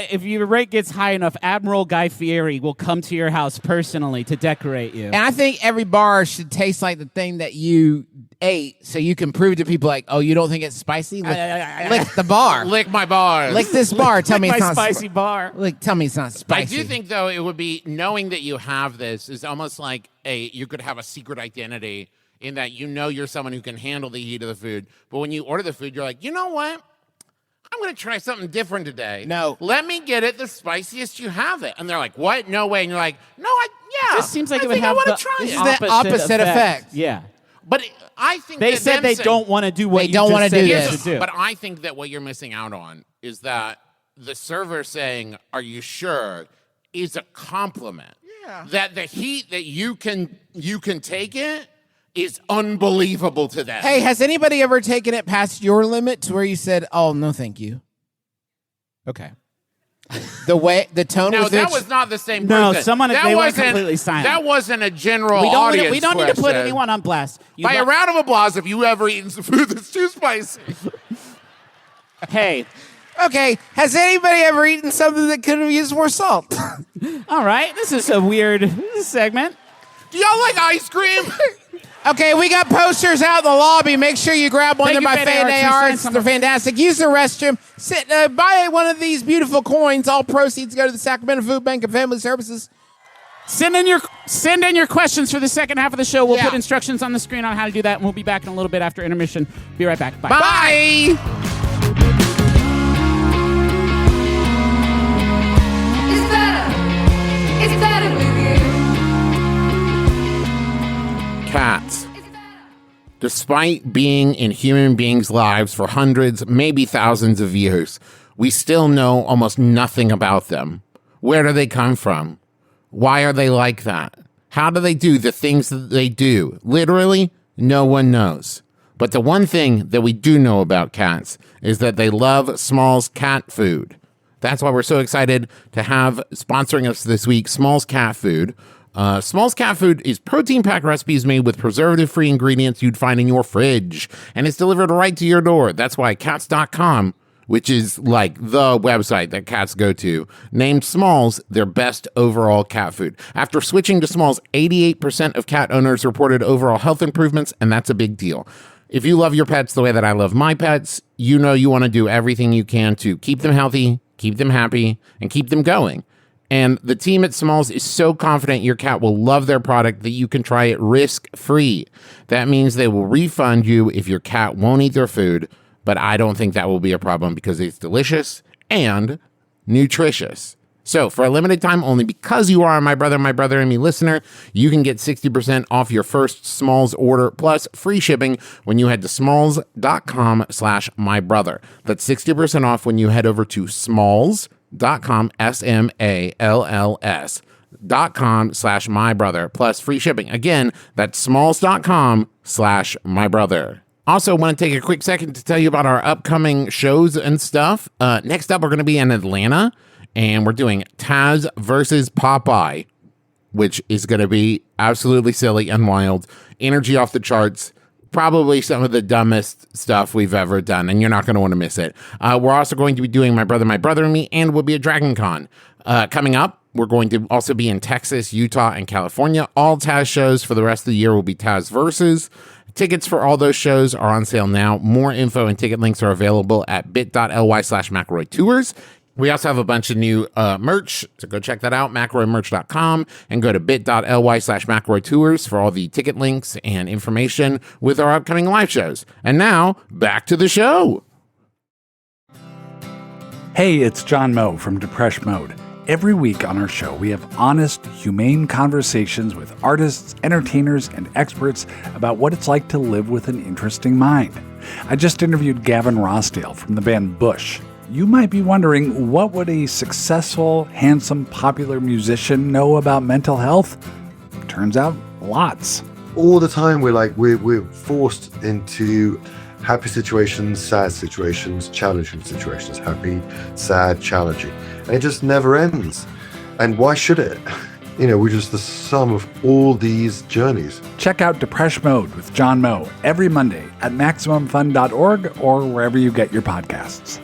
if your rate gets high enough, Admiral Guy Fieri will come to your house personally to decorate you. And I think every bar should taste like the thing that you ate, so you can prove to people like, oh, you don't think it's spicy? Lick the bar. Lick my bars. Lick this bar. Tell me my it's not spicy bar. Tell me it's not I spicy. do think though it would be knowing that you have this is almost like you could have a secret identity in that you're someone who can handle the heat of the food. But when you order the food, you're like, you know what? I'm going to try something different today. No. Let me get it the spiciest you have it. And they're like, what? No way. And you're like, no, This seems like I it would think I have wanna the try This it. is the opposite effect. Yeah. But I think They that said them they saying- don't want to do what They you don't just wanna said do you this. should do. But I think that what you're missing out on is that the server saying, are you sure, is a compliment. Yeah. That the heat that you can take it is unbelievable to them. Hey, has anybody ever taken it past your limit to where you said, oh, no, thank you? Okay. The tone no, with that which... was not the same No, person. someone- that they went wasn't- completely silent. That wasn't a general we don't, audience we don't need to put question. anyone on blast. You By a let- round of applause if you ever eaten some food that's too spicy. Hey, Okay, has anybody ever eaten something that could have used more salt? all right. This is a weird segment. Do y'all like ice cream? Okay, we got posters out in the lobby. Make sure you grab one. Thank They're you, by Fan Fan Arts. Arts. They're fantastic. Use the restroom. Buy one of these beautiful coins. All proceeds go to the Sacramento Food Bank and Family Services. Send in your questions for the second half of the show. We'll Yeah. put instructions on the screen on how to do that, and we'll be back in a little bit after intermission. Be right back. Bye. Bye. It's better with you. Cats. Despite being in human beings' lives for hundreds, maybe thousands of years, we still know almost nothing about them. Where do they come from? Why are they like that? How do they do the things that they do? Literally, no one knows. But the one thing that we do know about cats is that they love Small's cat food. That's why we're so excited to have sponsoring us this week, Small's Cat Food. Small's Cat Food is protein-packed recipes made with preservative-free ingredients you'd find in your fridge, and it's delivered right to your door. That's why Cats.com, which is like the website that cats go to, named Small's their best overall cat food. After switching to Small's, 88% of cat owners reported overall health improvements, and that's a big deal. If you love your pets the way that I love my pets, you know you want to do everything you can to keep them healthy, keep them happy, and keep them going. And the team at Smalls is so confident your cat will love their product that you can try it risk-free. That means they will refund you if your cat won't eat their food, but I don't think that will be a problem because it's delicious and nutritious. So for a limited time, only because you are a My Brother and Me listener, you can get 60% off your first Smalls order plus free shipping when you head to smalls.com/mybrother. That's 60% off when you head over to smalls.com, SMALLS.com/mybrother plus free shipping. Again, that's smalls.com/mybrother. Also, want to take a quick second to tell you about our upcoming shows and stuff. Next up, we're going to be in Atlanta. And we're doing Taz versus Popeye, which is going to be absolutely silly and wild. Energy off the charts. probably some of the dumbest stuff we've ever done, and you're not going to want to miss it. We're also going to be doing My Brother and Me, and we'll be at Dragon Con. Coming up, we're going to also be in Texas, Utah, and California. All Taz shows for the rest of the year will be Taz Versus. Tickets for all those shows are on sale now. More info and ticket links are available at bit.ly/McElroy Tours. We also have a bunch of new merch, so go check that out, McElroymerch.com, and go to bit.ly/McElroy Tours for all the ticket links and information with our upcoming live shows. And now, back to the show. Hey, it's John Moe from Depeche Mode. Every week on our show, we have honest, humane conversations with artists, entertainers, and experts about what it's like to live with an interesting mind. I just interviewed Gavin Rossdale from the band Bush. You might be wondering, what would a successful, handsome, popular musician know about mental health? Turns out, lots. All the time we're forced into happy situations, sad situations, challenging situations, happy, sad, challenging. And it just never ends. And why should it? We're just the sum of all these journeys. Check out Depeche Mode with John Moe every Monday at MaximumFun.org or wherever you get your podcasts.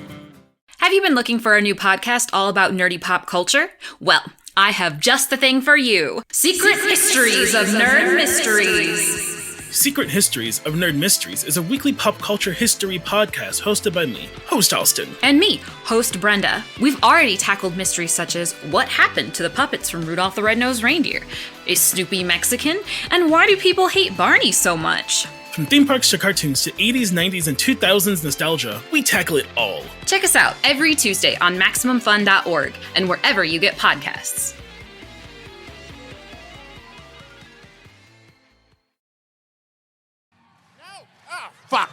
Have you been looking for a new podcast all about nerdy pop culture? Well, I have just the thing for you. Secret Histories of Nerd Mysteries. Secret Histories of Nerd Mysteries is a weekly pop culture history podcast hosted by me, host Alston. And me, host Brenda. We've already tackled mysteries such as what happened to the puppets from Rudolph the Red-Nosed Reindeer? Is Snoopy Mexican? And why do people hate Barney so much? From theme parks to cartoons to 80s, 90s, and 2000s nostalgia, we tackle it all. Check us out every Tuesday on MaximumFun.org and wherever you get podcasts. Fuck.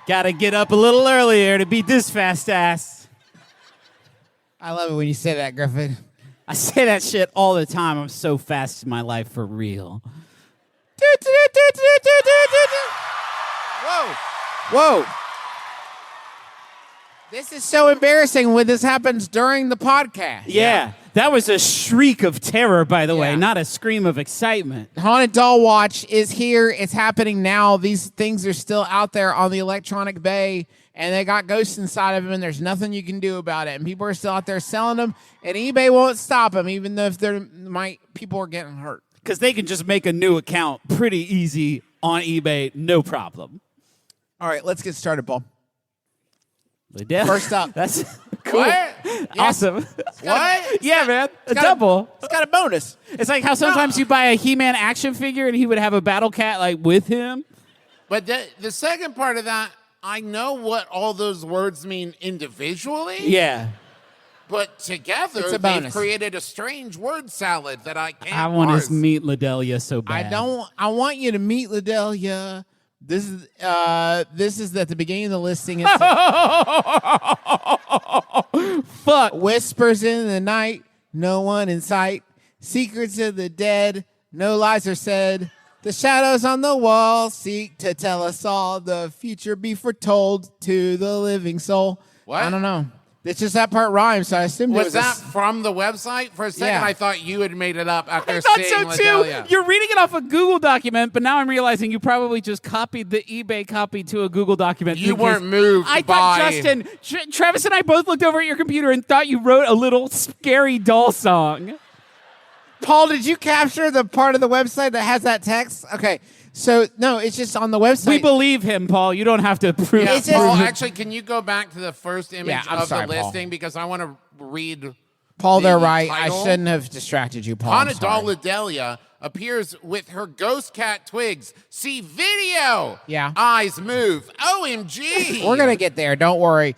Gotta get up a little earlier to beat this fast ass. I love it when you say that, Griffin. I say that shit all the time. I'm so fast in my life for real. Whoa. This is so embarrassing when this happens during the podcast. Yeah. That was a shriek of terror, by the way, Yeah. not a scream of excitement. Haunted Doll Watch is here. It's happening now. These things are still out there on the electronic bay, and they got ghosts inside of them, and there's nothing you can do about it. And people are still out there selling them, and eBay won't stop them, even though if people are getting hurt. Because they can just make a new account pretty easy on eBay, no problem. All right, let's get started, Paul. Liddell. First up. That's cool. What? Awesome. What? Yeah, man. A double. It's got a bonus. It's like how sometimes you buy a He-Man action figure and he would have a Battle Cat like with him. But the second part of that, I know what all those words mean individually. Yeah. But together, It's a they've bonus. created a strange word salad that I can't I want parse. to meet Lidelia so bad. I want you to meet Lidelia. This is at the beginning of the listing. It's Fuck. whispers in the night, no one in sight. Secrets of the dead, no lies are said. The shadows on the wall seek to tell us all. The future be foretold to the living soul. What? I don't know. It's just that part rhymes, so I assumed it Was was that from the website? For a second, Yeah. I thought you had made it up after I thought seeing so too. Lidelia. You're reading it off a Google document, but now I'm realizing you probably just copied the eBay copy to a Google document. You because weren't moved I by... thought Justin, Travis and I both looked over at your computer and thought you wrote a little scary doll song. Paul, did you capture the part of the website that has that text? Okay, so no, it's just on the website. We believe him, Paul. You don't have to prove Yeah, It's just- Paul, actually, can you go back to the first image Yeah, I'm of sorry, the Paul. listing? Because I want to read Paul, they're the right. title. I shouldn't have distracted you, Paul. I'm Haunted sorry. Doll Lidelia appears with her ghost cat Twigs. See video. Yeah. Eyes move. OMG. We're going to get there. Don't worry.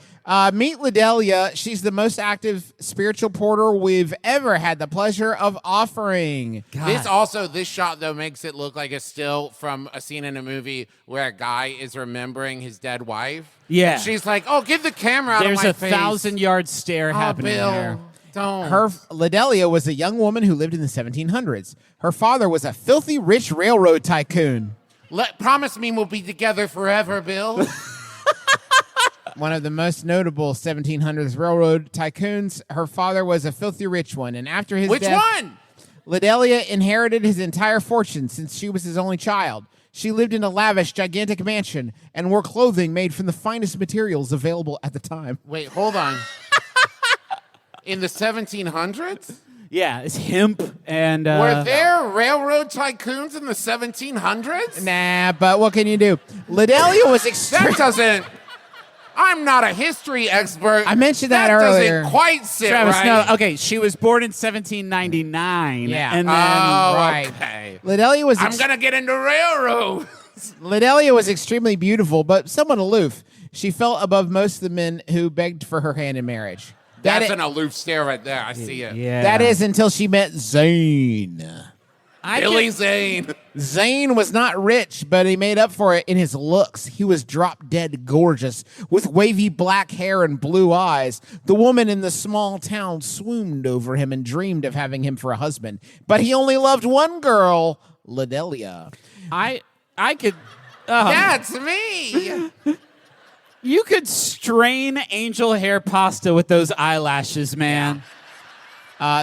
Meet Lidelia. She's the most active spiritual porter we've ever had the pleasure of offering. This shot, though, makes it look like a still from a scene in a movie where a guy is remembering his dead wife. Yeah. And she's like, oh, give the camera out There's of my a face. 1,000-yard stare Oh, happening Bill, there. don't. Lidelia was a young woman who lived in the 1700s. Her father was a filthy rich railroad tycoon. Promise me we'll be together forever, Bill. One of the most notable 1700s railroad tycoons. Her father was a filthy rich one, and after his Which death, one? Lidelia inherited his entire fortune since she was his only child. She lived in a lavish, gigantic mansion and wore clothing made from the finest materials available at the time. Wait, hold on. In the 1700s? Yeah, it's hemp and... Were there railroad tycoons in the 1700s? Nah, but what can you do? Lidelia was That doesn't... I'm not a history expert. I mentioned that earlier. Doesn't quite sit Travis, right. no, okay, she was born in 1799. Yeah. And then... right. Okay. Lidelia was I'm going to get into railroad. Lidelia was extremely beautiful, but somewhat aloof. She felt above most of the men who begged for her hand in marriage. That's an aloof stare right there. I see it. Yeah. That is until she met Zane. Billy Zane. Zane was not rich, but he made up for it in his looks. He was drop-dead gorgeous, with wavy black hair and blue eyes. The woman in the small town swooned over him and dreamed of having him for a husband. But he only loved one girl, Lidelia. I could... That's me. You could strain angel hair pasta with those eyelashes, man.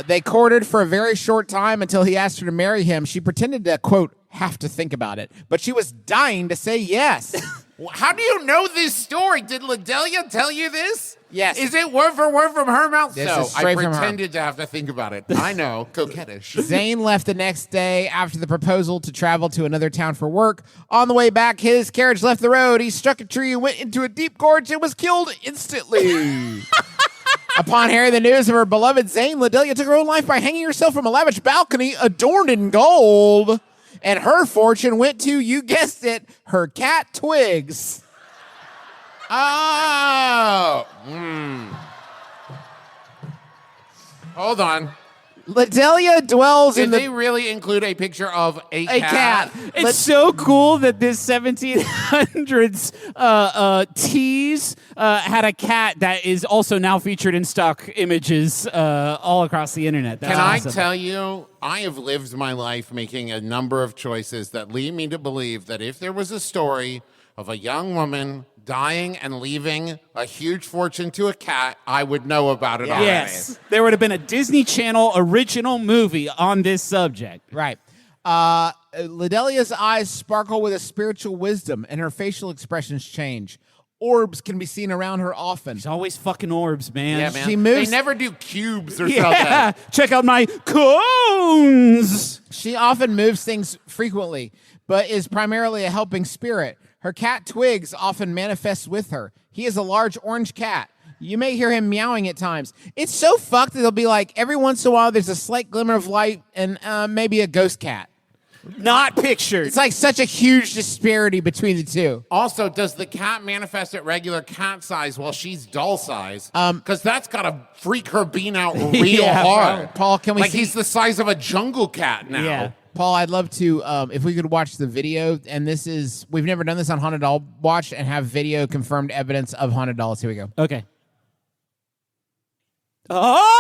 They courted for a very short time until he asked her to marry him. She pretended to, quote, have to think about it, but she was dying to say yes. How do you know this story? Did Lidelia tell you this? Yes. Is it word for word from her mouth? This So is straight I from her. pretended to have to think about it. I know. Coquettish. Zane left the next day after the proposal to travel to another town for work. On the way back, his carriage left the road. He struck a tree, went into a deep gorge, and was killed instantly. Upon hearing the news of her beloved Zane, Lidelia took her own life by hanging herself from a lavish balcony adorned in gold. And her fortune went to, you guessed it, her cat Twigs. Oh. Hold on. Lidelia dwells Did in they the... really include a picture of a cat. It's so cool that this 1700s tease had a cat that is also now featured in stock images all across the internet. That's Can awesome. I tell you, I have lived my life making a number of choices that lead me to believe that if there was a story of a young woman dying and leaving a huge fortune to a cat, I would know about it already. Yes, there would have been a Disney Channel original movie on this subject. Right. Lidelia's eyes sparkle with a spiritual wisdom, and her facial expressions change. Orbs can be seen around her often. There's always fucking orbs, man. Yeah, man. She moves- They never do cubes or Yeah, something. check out my cones. She often moves things frequently, but is primarily a helping spirit. Her cat Twigs often manifests with her. He is a large orange cat. You may hear him meowing at times. It's so fucked that it'll be like every once in a while there's a slight glimmer of light and maybe a ghost cat. Not pictured. It's like such a huge disparity between the two. Also, does the cat manifest at regular cat size while she's doll size? Because that's got to freak her bean out real Yeah, hard. Paul, can we like see- he's the size of a jungle cat now. Yeah. Paul, I'd love to, if we could watch the video, and we've never done this on Haunted Doll Watch, and have video confirmed evidence of haunted dolls. Here we go. Okay. Oh!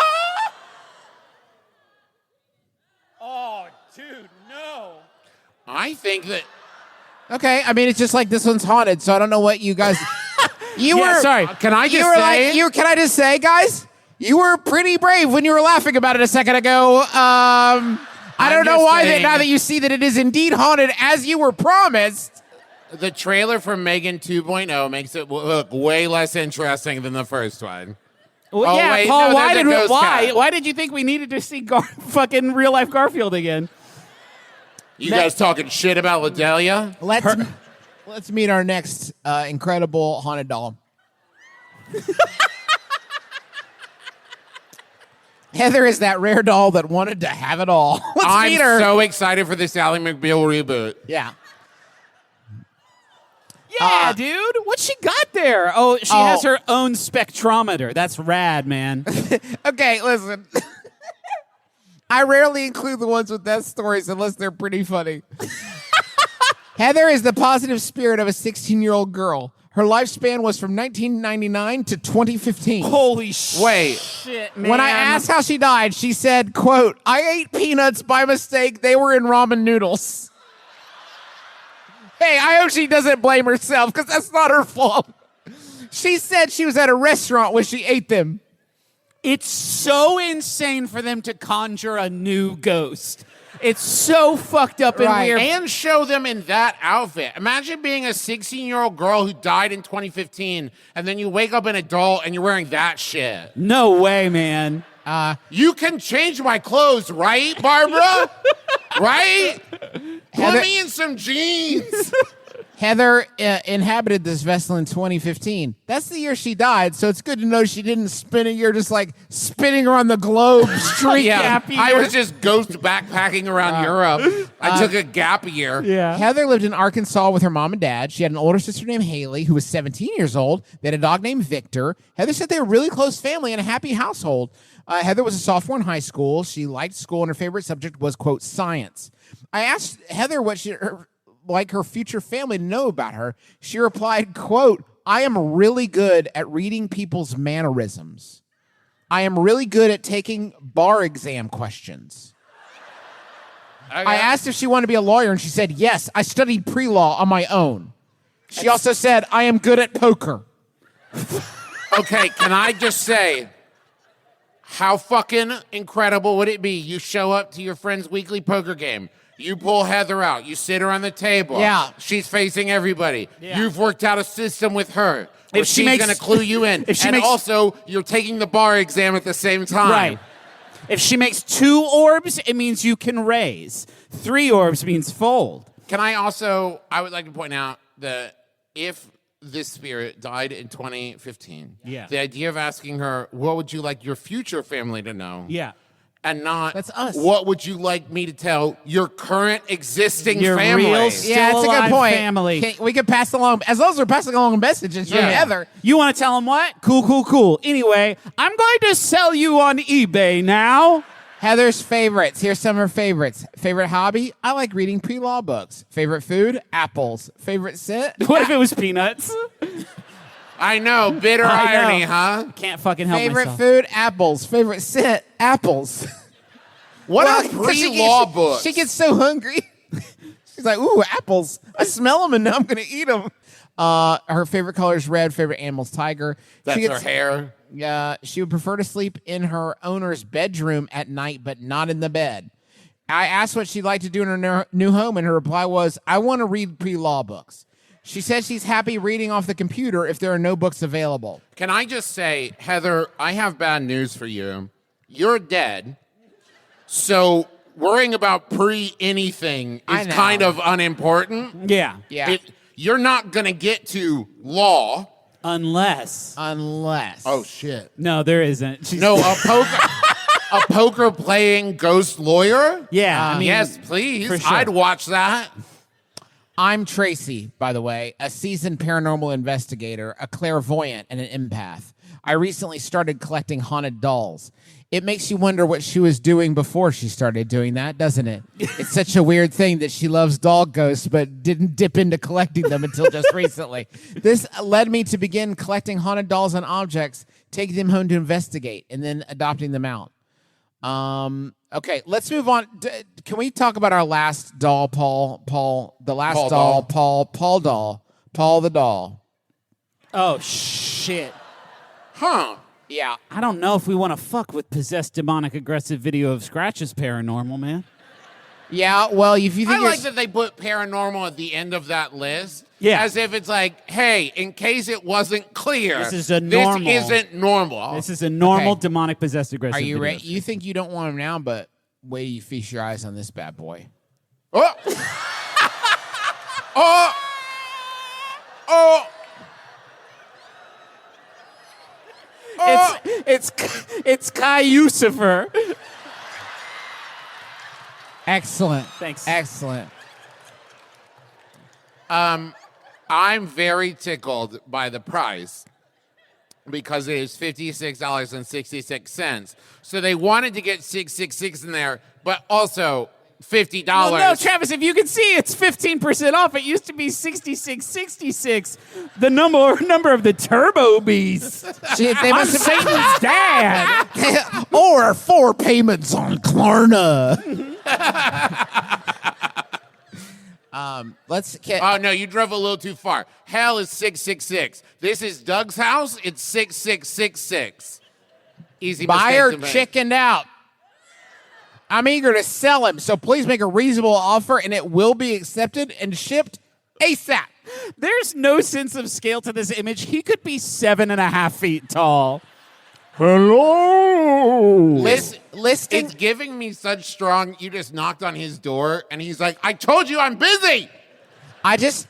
Oh, dude, no. I think that Okay, I mean, it's just like this one's haunted, so I don't know what you guys... Sorry. Can I just You were say? can I just say, guys, you were pretty brave when you were laughing about it a second ago. I don't know just why that saying- now that you see that it is indeed haunted as you were promised. The trailer for Megan 2.0 makes it look way less interesting than the first one. Well, Oh, yeah, wait, Paul. no, why there's a did ghost cat. why did you think we needed to see fucking real life Garfield again? You guys talking shit about Lidelia? Let's meet our next incredible haunted doll. Heather is that rare doll that wanted to have it all. Let's meet her. I'm so excited for this Ally McBeal reboot. Yeah. Yeah, dude. What she got there? Oh, she Oh. has her own spectrometer. That's rad, man. Okay, listen. I rarely include the ones with death stories unless they're pretty funny. Heather is the positive spirit of a 16-year-old girl. Her lifespan was from 1999 to 2015. Holy shit. Wait, man. When I asked how she died, she said, quote, "I ate peanuts by mistake. They were in ramen noodles." Hey, I hope she doesn't blame herself because that's not her fault. She said she was at a restaurant when she ate them. It's so insane for them to conjure a new ghost. It's so fucked up and Right. weird. And show them in that outfit. Imagine being a 16-year-old girl who died in 2015, and then you wake up an adult and you're wearing that shit. No way, man. You can change my clothes, right, Barbara? Right? Put me in some jeans. Heather inhabited this vessel in 2015. That's the year she died, so it's good to know she didn't spend a year just like spinning around the globe straight gap year. I was just ghost backpacking around Europe. I took a gap year. Yeah. Heather lived in Arkansas with her mom and dad. She had an older sister named Haley, who was 17 years old. They had a dog named Victor. Heather said they were a really close family and a happy household. Heather was a sophomore in high school. She liked school, and her favorite subject was, quote, science. I asked Heather what her future family to know about her. She replied, quote, I am really good at reading people's mannerisms. I am really good at taking bar exam questions. Okay. I asked if she wanted to be a lawyer, and she said, yes, I studied pre-law on my own. She also said, I am good at poker. Okay, can I just say, how fucking incredible would it be? You show up to your friend's weekly poker game. You pull Heather out. You sit her on the table. Yeah. She's facing everybody. Yeah. You've worked out a system with her. If she she's makes- going to clue you in. if she and makes- also, you're taking the bar exam at the same time. Right. If she makes 2 orbs, it means you can raise. 3 orbs means fold. Can I would like to point out that if this spirit died in 2015, Yeah. the idea of asking her, what would you like your future family to know? Yeah. And not, That's us. what would you like me to tell your current existing Your family? real Still Yeah, that's a alive good point. family. We could pass along, as long as we're passing along messages from Yeah. Heather. You want to tell them what? Cool. Anyway, I'm going to sell you on eBay now. Heather's favorites. Here's some of her favorites. Favorite hobby? I like reading pre-law books. Favorite food? Apples. Favorite scent? What if it was peanuts? I know, bitter I know. irony, huh? Can't fucking help Favorite myself. food? Apples. Favorite scent? Apples. What Well, are 'cause pre-law books? She gets so hungry. She's like, ooh, apples. I smell them and now I'm going to eat them. Her favorite color is red. Favorite animal is tiger. That's She her gets- hair. She would prefer to sleep in her owner's bedroom at night, but not in the bed. I asked what she'd like to do in her new home, and her reply was, I want to read pre-law books. She says she's happy reading off the computer if there are no books available. Can I just say, Heather, I have bad news for you. You're dead. So worrying about pre-anything I is know. kind of unimportant. Yeah. Yeah. You're not going to get to law. Unless. Unless. Oh, shit. No, there isn't. She's- No, a poker playing ghost lawyer? Yeah. I mean, Yes, please. for sure. I'd watch that. I'm Tracy, by the way, a seasoned paranormal investigator, a clairvoyant, and an empath. I recently started collecting haunted dolls. It makes you wonder what she was doing before she started doing that, doesn't it? It's such a weird thing that she loves doll ghosts but didn't dip into collecting them until just recently. This led me to begin collecting haunted dolls and objects, taking them home to investigate, and then adopting them out. Okay, let's move on. Can we talk about our last doll, Paul, the last Paul doll, doll. Paul the doll. Oh, shit. Huh. Yeah. I don't know if we want to fuck with possessed, demonic, aggressive video of Scratch's paranormal, man. Yeah, well, if you think I you're- like that they put paranormal at the end of that list. Yeah. As if it's like, hey, in case it wasn't clear, This is a normal. This isn't normal. This is a normal, Okay. demonic, possessed, aggressive Are you video. ready? You think you don't want him now, but wait till you feast your eyes on this bad boy. Oh. Oh. Oh. It's Callioucifer. Excellent. Thanks. Excellent. I'm very tickled by the price because it is $56.66. So they wanted to get 666 in there, but also $50. Well, no, Travis, if you can see, it's 15% off. It used to be $66.66. The number of the Turbo Beast. They I'm must have Satan's dad. or 4 payments on Klarna. Oh, no, you drove a little too far. Hell is 666. This is Doug's house. It's 6666. Easy Buyer mistake to make. chickened out. I'm eager to sell him, so please make a reasonable offer, and it will be accepted and shipped ASAP. There's no sense of scale to this image. He could be 7.5 feet tall. Hello. Listing. It's giving me such strong. You just knocked on his door, and he's like, "I told you, I'm busy."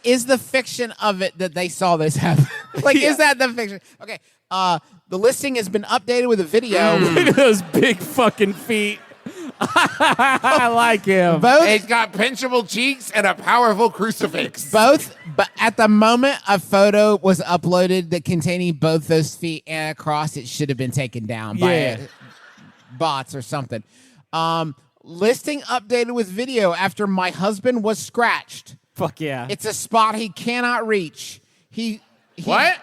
Is the fiction of it that they saw this happen? Is that the fiction? Okay. The listing has been updated with a video. Look at those big fucking feet. I like him. He's got pinchable cheeks and a powerful crucifix. But at the moment a photo was uploaded that containing both those feet and a cross, it should have been taken down by bots or something. Listing updated with video after my husband was scratched. Fuck yeah. It's a spot he cannot reach. What?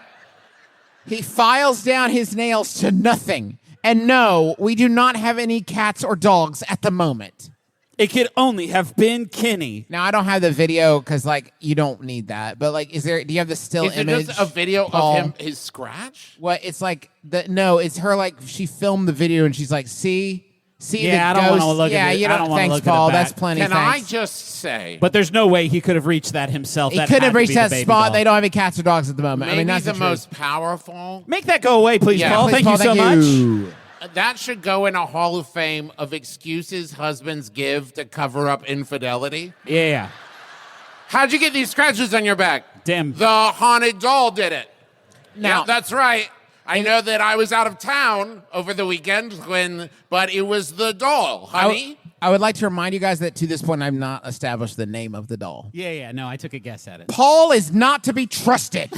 He files down his nails to nothing. And no, we do not have any cats or dogs at the moment. It could only have been Kenny. Now, I don't have the video because, you don't need that. But, do you have the still Is image? it just a video Paul? of him, his scratch? What? It's it's her, she filmed the video and she's like, see the I don't want to look yeah, at it. you I don't want to thanks, look Paul. at it. That's plenty. Can thanks. I just say? But there's no way he could have reached that himself. He That couldn't had have to reached be the that baby spot. doll. They don't have any cats or dogs at the moment. Maybe that's the truth. most powerful. Make that go away, please, Yeah. Paul. Please, Thank Paul, you so much. That should go in a hall of fame of excuses husbands give to cover up infidelity. Yeah. How'd you get these scratches on your back? Damn. The haunted doll did it. Now- Yeah, that's right. I know that I was out of town over the weekend but it was the doll, honey. I would like to remind you guys that to this point, I've not established the name of the doll. Yeah. No, I took a guess at it. Paul is not to be trusted.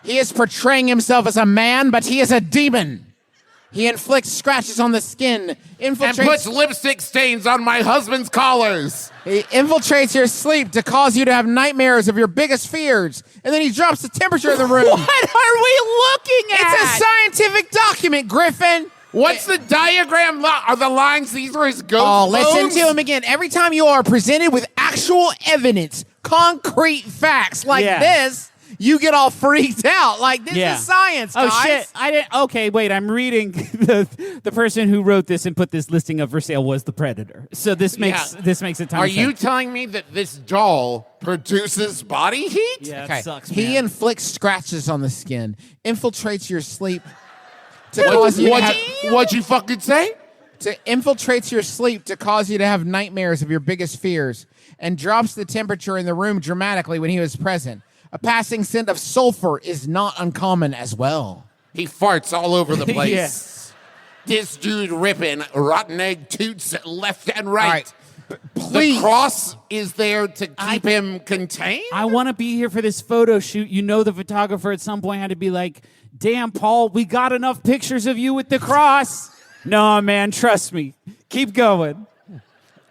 He is portraying himself as a man, but he is a demon. He inflicts scratches on the skin, and puts infiltrates. lipstick stains on my husband's collars. He infiltrates your sleep to cause you to have nightmares of your biggest fears, and then he drops the temperature of the room. What are we looking at? It's a scientific document, Griffin. What's the diagram? Are the lines? These are his ghost Oh, listen bones? to him again. Every time you are presented with actual evidence, concrete facts like this, you get all freaked out. This is science, guys. Oh, shit. I didn't. Okay, wait. I'm reading the person who wrote this and put this listing up for sale was the Predator. So this makes it time. Are you telling me that this doll produces body heat? Yeah, Okay. it sucks, He man. inflicts scratches on the skin, infiltrates your sleep to cause you to have, What'd you fucking say? infiltrates your sleep to cause you to have nightmares of your biggest fears, and drops the temperature in the room dramatically when he was present. A passing scent of sulfur is not uncommon as well. He farts all over the place. Yeah. This dude ripping rotten egg toots left and right. All right. Please. The cross is there to keep him contained? I want to be here for this photo shoot. You know, the photographer at some point had to be like, damn, Paul, we got enough pictures of you with the cross. No, man, trust me. Keep going.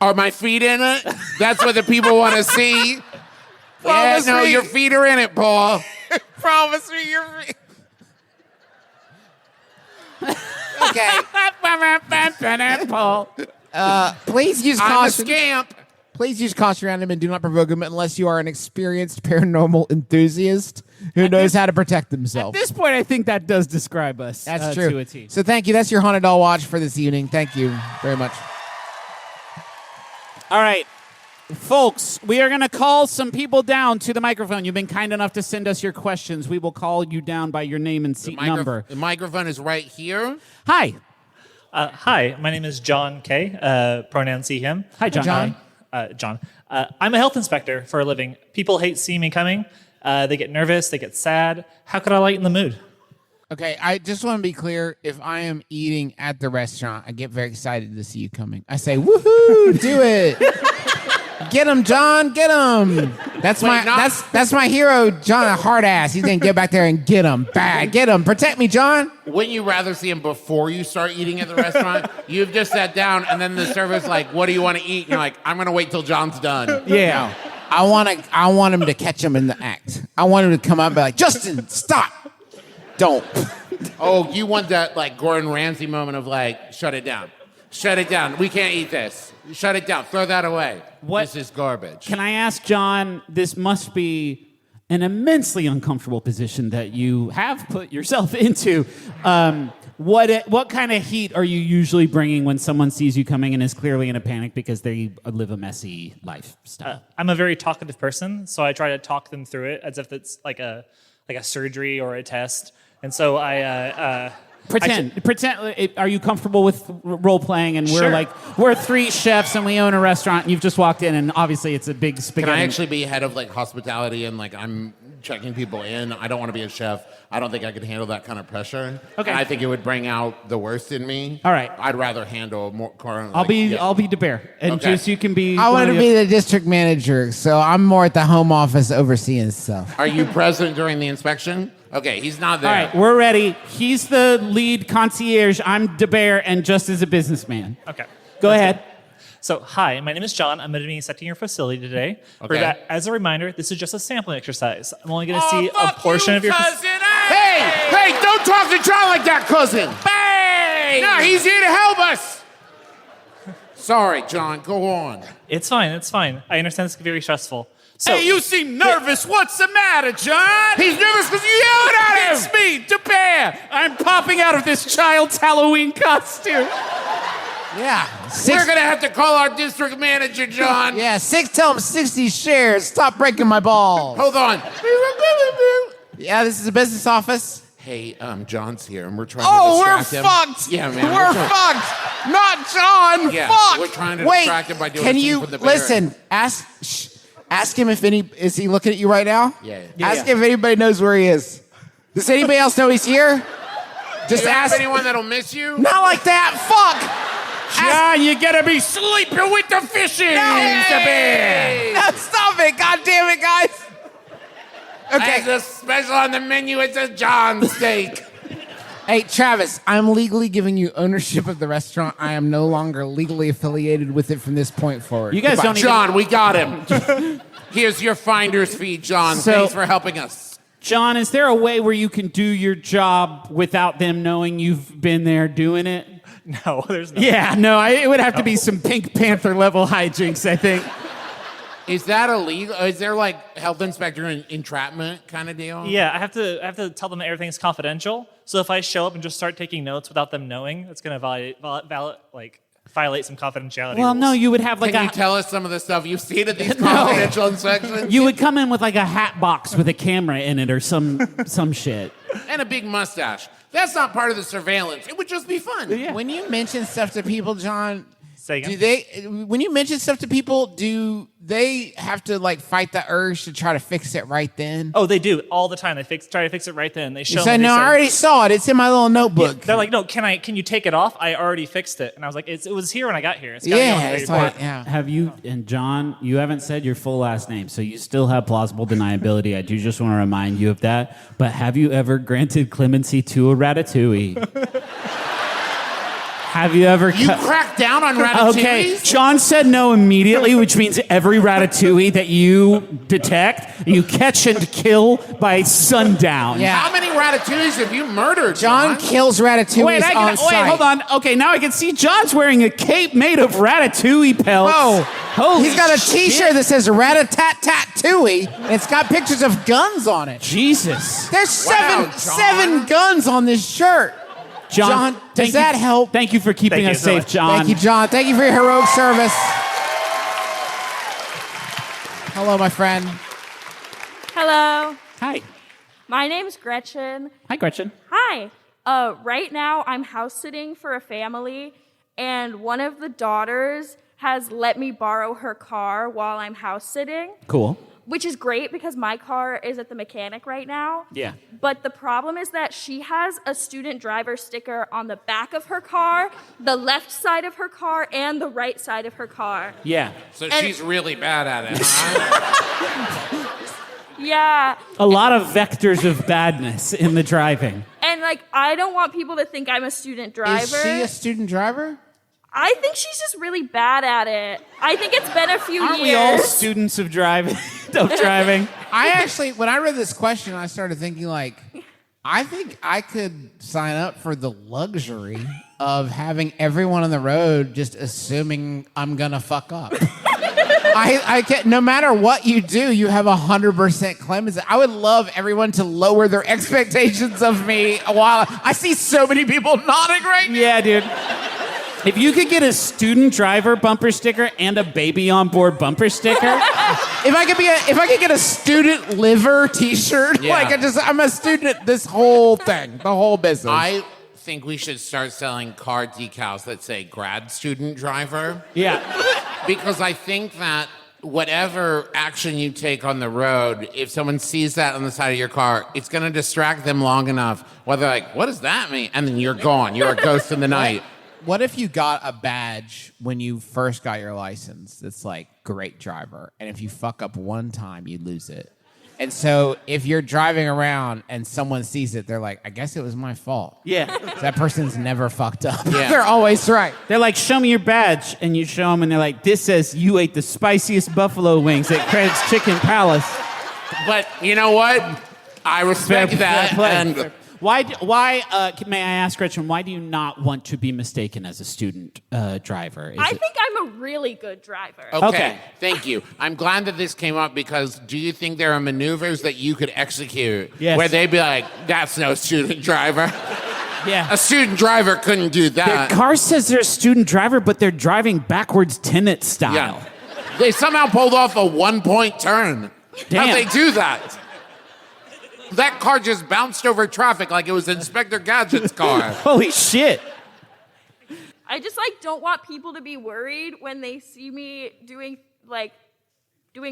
Are my feet in it? That's what the people want to see. Promise yeah, no, me. your feet are in it, Paul. Promise me your feet. Okay. Paul. Please use I'm a caution. scamp. Please use caution around him and do not provoke him unless you are an experienced paranormal enthusiast who knows how to protect At themselves. this point, I think that does describe us. That's To true. a T. So thank you. That's your haunted doll watch for this evening. Thank you very much. All right. Folks, we are going to call some people down to the microphone. You've been kind enough to send us your questions. We will call you down by your name and seat number. The microphone is right here. Hi. Hi, my name is John K. Pronouns he, him. Hi, John. John. John. I'm a health inspector for a living. People hate seeing me coming. They get nervous. They get sad. How could I lighten the mood? Okay, I just want to be clear. If I am eating at the restaurant, I get very excited to see you coming. I say, woohoo, do it. Get him, John, get him. That's that's my hero, John, a hard ass. He's going to get back there and get him. Bad, get him. Protect me, John. Wouldn't you rather see him before you start eating at the restaurant? You've just sat down, and then the server's like, what do you want to eat? And you're like, I'm going to wait till John's done. Yeah. I want him to catch him in the act. I want him to come out and be like, Justin, stop. Don't. Oh, you want that Gordon Ramsay moment of shut it down. Shut it down. We can't eat this. Shut it down. Throw that away. What- This is garbage. Can I ask, John, this must be an immensely uncomfortable position that you have put yourself into. What kind of heat are you usually bringing when someone sees you coming and is clearly in a panic because they live a messy lifestyle? I'm a very talkative person, so I try to talk them through it as if it's like a surgery or a test. And so I Pretend. Are you comfortable with role playing? And we're 3 chefs and we own a restaurant. And you've just walked in, and obviously it's a big spaghetti. Can I actually be head of like hospitality and like I'm checking people in? I don't want to be a chef. I don't think I could handle that kind of pressure. Okay. And I think it would bring out the worst in me. All right. I'd rather handle more. I'll be DeBear, and Okay. Juice, you can be. I want to be the district manager, so I'm more at the home office overseeing stuff. Are you present during the inspection? Okay, he's not there. All right, we're ready. He's the lead concierge. I'm DeBear, and just as a businessman. Okay. Go ahead. So, hi, my name is John. I'm going to be inspecting your facility today. Okay. As a reminder, this is just a sampling exercise. I'm only going to see a portion of your Hey, don't talk to John like that, cousin. Hey! No, he's here to help us. Sorry, John, go on. It's fine. I understand this can be very stressful. So, Hey, you seem nervous. What's the matter, John? He's nervous because you yelled at him. It's me, DeBear. I'm popping out of this child's Halloween costume. Yeah. We're going to have to call our district manager, John. Yeah, tell him 60 shares. Stop breaking my balls. Hold on. Yeah, this is a business office. Hey, John's here, and we're trying Oh, to we're distract him. fucked. Yeah, man. We're fucked. Not John. Yeah, Fuck. we're trying to Wait, distract him by doing can a scene you from the listen? Ask him if is he looking at you right now? Yeah. Ask him if anybody knows where he is. Does anybody else know he's here? Just Do you ask. have anyone that'll miss you? Not like that. Fuck. John, you gotta be sleeping with the fishes. Hey! No, stop it. God damn it, guys. Okay. As a special on the menu, it's a John steak. Hey, Travis, I'm legally giving you ownership of the restaurant. I am no longer legally affiliated with it from this point forward. You guys don't even. John, we got him. Here's your finder's fee, John. So- Thanks for helping us. John, is there a way where you can do your job without them knowing you've been there doing it? no, there's no. Yeah, no, it would have to be some Pink Panther level hijinks, I think. Is that illegal? Is there like health inspector entrapment kind of deal? Yeah, I have to tell them that everything's confidential. So if I show up and just start taking notes without them knowing, it's going to violate some confidentiality Well, rules. no, you would have like Can a. you tell us some of the stuff you've seen at these confidential inspections? You would come in with like a hat box with a camera in it or some shit. And a big mustache. That's not part of the surveillance. It would just be fun. Yeah. When you mention stuff to people, John, Say again? when you mention stuff to people, do they have to like fight the urge to try to fix it right then? Oh, they do all the time. They try to fix it right then. They show You say, me. no, I already saw it. It's in my little notebook. They're like, no, can you take it off? I already fixed it. And I was like, it was here when I got here. It's gotta go on Yeah, the it's report. like, yeah. Have you, and John, you haven't said your full last name, so you still have plausible deniability. I do just want to remind you of that. But have you ever granted clemency to a ratatouille? Have you ever... You cracked down on ratatouilles? Okay, John said no immediately, which means every ratatouille that you detect, you catch and kill by sundown. Yeah. How many ratatouilles have you murdered, John kills ratatouilles on site. hold on. Okay, now I can see John's wearing a cape made of ratatouille pelts. Oh, Holy he's got a shit. T-shirt that says "Rat-a-tat-tat-tooey," and it's got pictures of guns on it. Jesus. There's Wow, seven guns on this shirt. John, does thank that you- help? Thank you for keeping Thank you us so safe, much. John. Thank you, John. Thank you for your heroic service. Hello, my friend. Hello, Hi. my name's Gretchen. Hi, Gretchen. Hi. Right now I'm house sitting for a family, and one of the daughters has let me borrow her car while I'm house sitting, Cool. which is great because my car is at the mechanic right now. Yeah. But the problem is that she has a student driver sticker on the back of her car, the left side of her car, and the right side of her car. Yeah. So she's really bad at it, huh? Yeah. A lot of vectors of badness in the driving. And like, I don't want people to think I'm a student driver. Is she a student driver? I think she's just really bad at it. I think it's been a few Aren't years. we all students of driving? of driving? I actually, when I read this question, I started thinking like, I think I could sign up for the luxury of having everyone on the road just assuming I'm gonna fuck up. I can't, no matter what you do, you have 100% clemency. I would love everyone to lower their expectations of me while I see so many people nodding right now. Yeah, dude. If you could get a student driver bumper sticker and a baby on board bumper sticker, if I could get a student liver T-shirt, I'm a student. This whole thing, the whole business. I think we should start selling car decals that say grad student driver. Yeah. Because I think that whatever action you take on the road, if someone sees that on the side of your car, it's going to distract them long enough where they're like, what does that mean? And then you're gone. You're a ghost in the night. What if you got a badge when you first got your license that's like great driver, and if you fuck up one time, you lose it? And so if you're driving around and someone sees it, they're like, I guess it was my fault. Yeah. That person's never fucked up. Yeah. They're always right. They're like, show me your badge. And you show them, and they're like, this says you ate the spiciest buffalo wings at Credit's Chicken Palace. But you know what? I respect that. And Why, may I ask, Gretchen, why do you not want to be mistaken as a student driver? I think I'm a really good driver. Okay, thank you. I'm glad that this came up because do you think there are maneuvers that you could execute where they'd be like, that's no student driver? Yeah. A student driver couldn't do that. Their car says they're a student driver, but they're driving backwards Tenet style. Yeah. They somehow pulled off a 1-point turn. Damn. How'd they do that? That car just bounced over traffic like it was Inspector Gadget's car. Holy shit. I just don't want people to be worried when they see me doing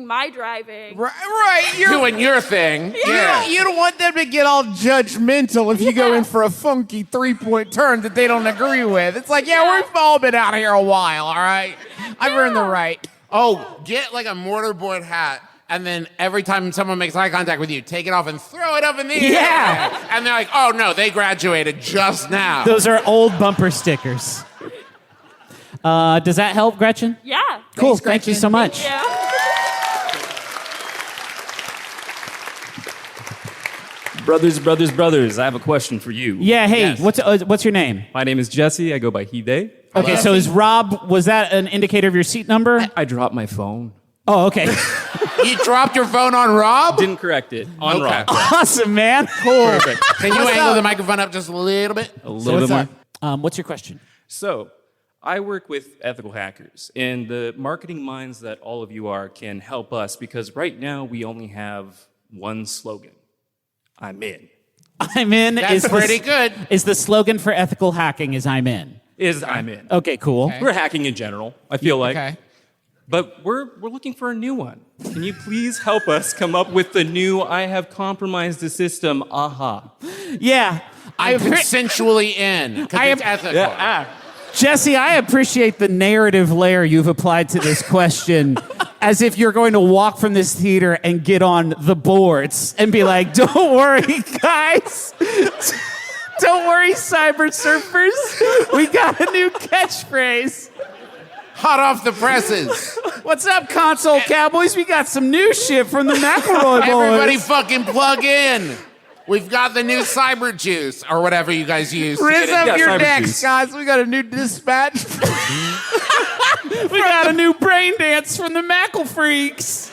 my driving. Right. You're doing your thing. Yeah. You don't want them to get all judgmental if you go in for a funky 3-point turn that they don't agree with. It's like, we've all been out here a while, all right? I've earned the right. Oh, get like a mortarboard hat. And then every time someone makes eye contact with you, take it off and throw it up in the air. Yeah. And they're like, oh, no, they graduated just now. Those are old bumper stickers. Does that help, Gretchen? Yeah. Cool. Thanks, Thank you so much. Yeah. Brothers, I have a question for you. Yeah, hey, Yes. what's your name? My name is Jesse. I go by he, they. Okay, so is Rob, was that an indicator of your seat number? I dropped my phone. Oh, okay. You dropped your phone on Rob? Didn't correct it. On Rob. Awesome, man. Cool. Perfect. Can you angle the microphone up just a little bit? A little bit more. What's your question? So, I work with ethical hackers, and the marketing minds that all of you are can help us because right now we only have one slogan. I'm in. I'm in. That's pretty good. Is the slogan for ethical hacking is I'm in? I'm in. Okay, cool. We're hacking in general, I feel like. Okay. But we're looking for a new one. Can you please help us come up with the new I have compromised the system, aha? Yeah. I'm consensually in because it's ethical. Jesse, I appreciate the narrative layer you've applied to this question as if you're going to walk from this theater and get on the boards and be like, don't worry, guys. Don't worry, cyber surfers. We got a new catchphrase. Hot off the presses. What's up, console cowboys? We got some new shit from the McElroy boys. Everybody fucking plug in. We've got the new cyber juice or whatever you guys use. Raise up your cyber necks, juice. guys. We got a new dispatch. We got a new brain dance from the McElFreaks.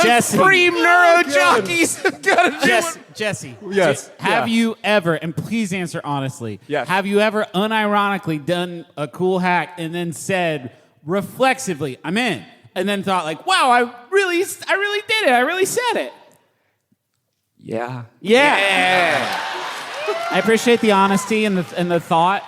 Jesse. Supreme neuro jockeys have got a new one. Jesse. Yes. Have you ever, and please answer honestly, Yes. have you ever unironically done a cool hack and then said reflexively, I'm in, and then thought like, wow, I really did it. I really said it. Yeah. Yeah. I appreciate the honesty and the thought.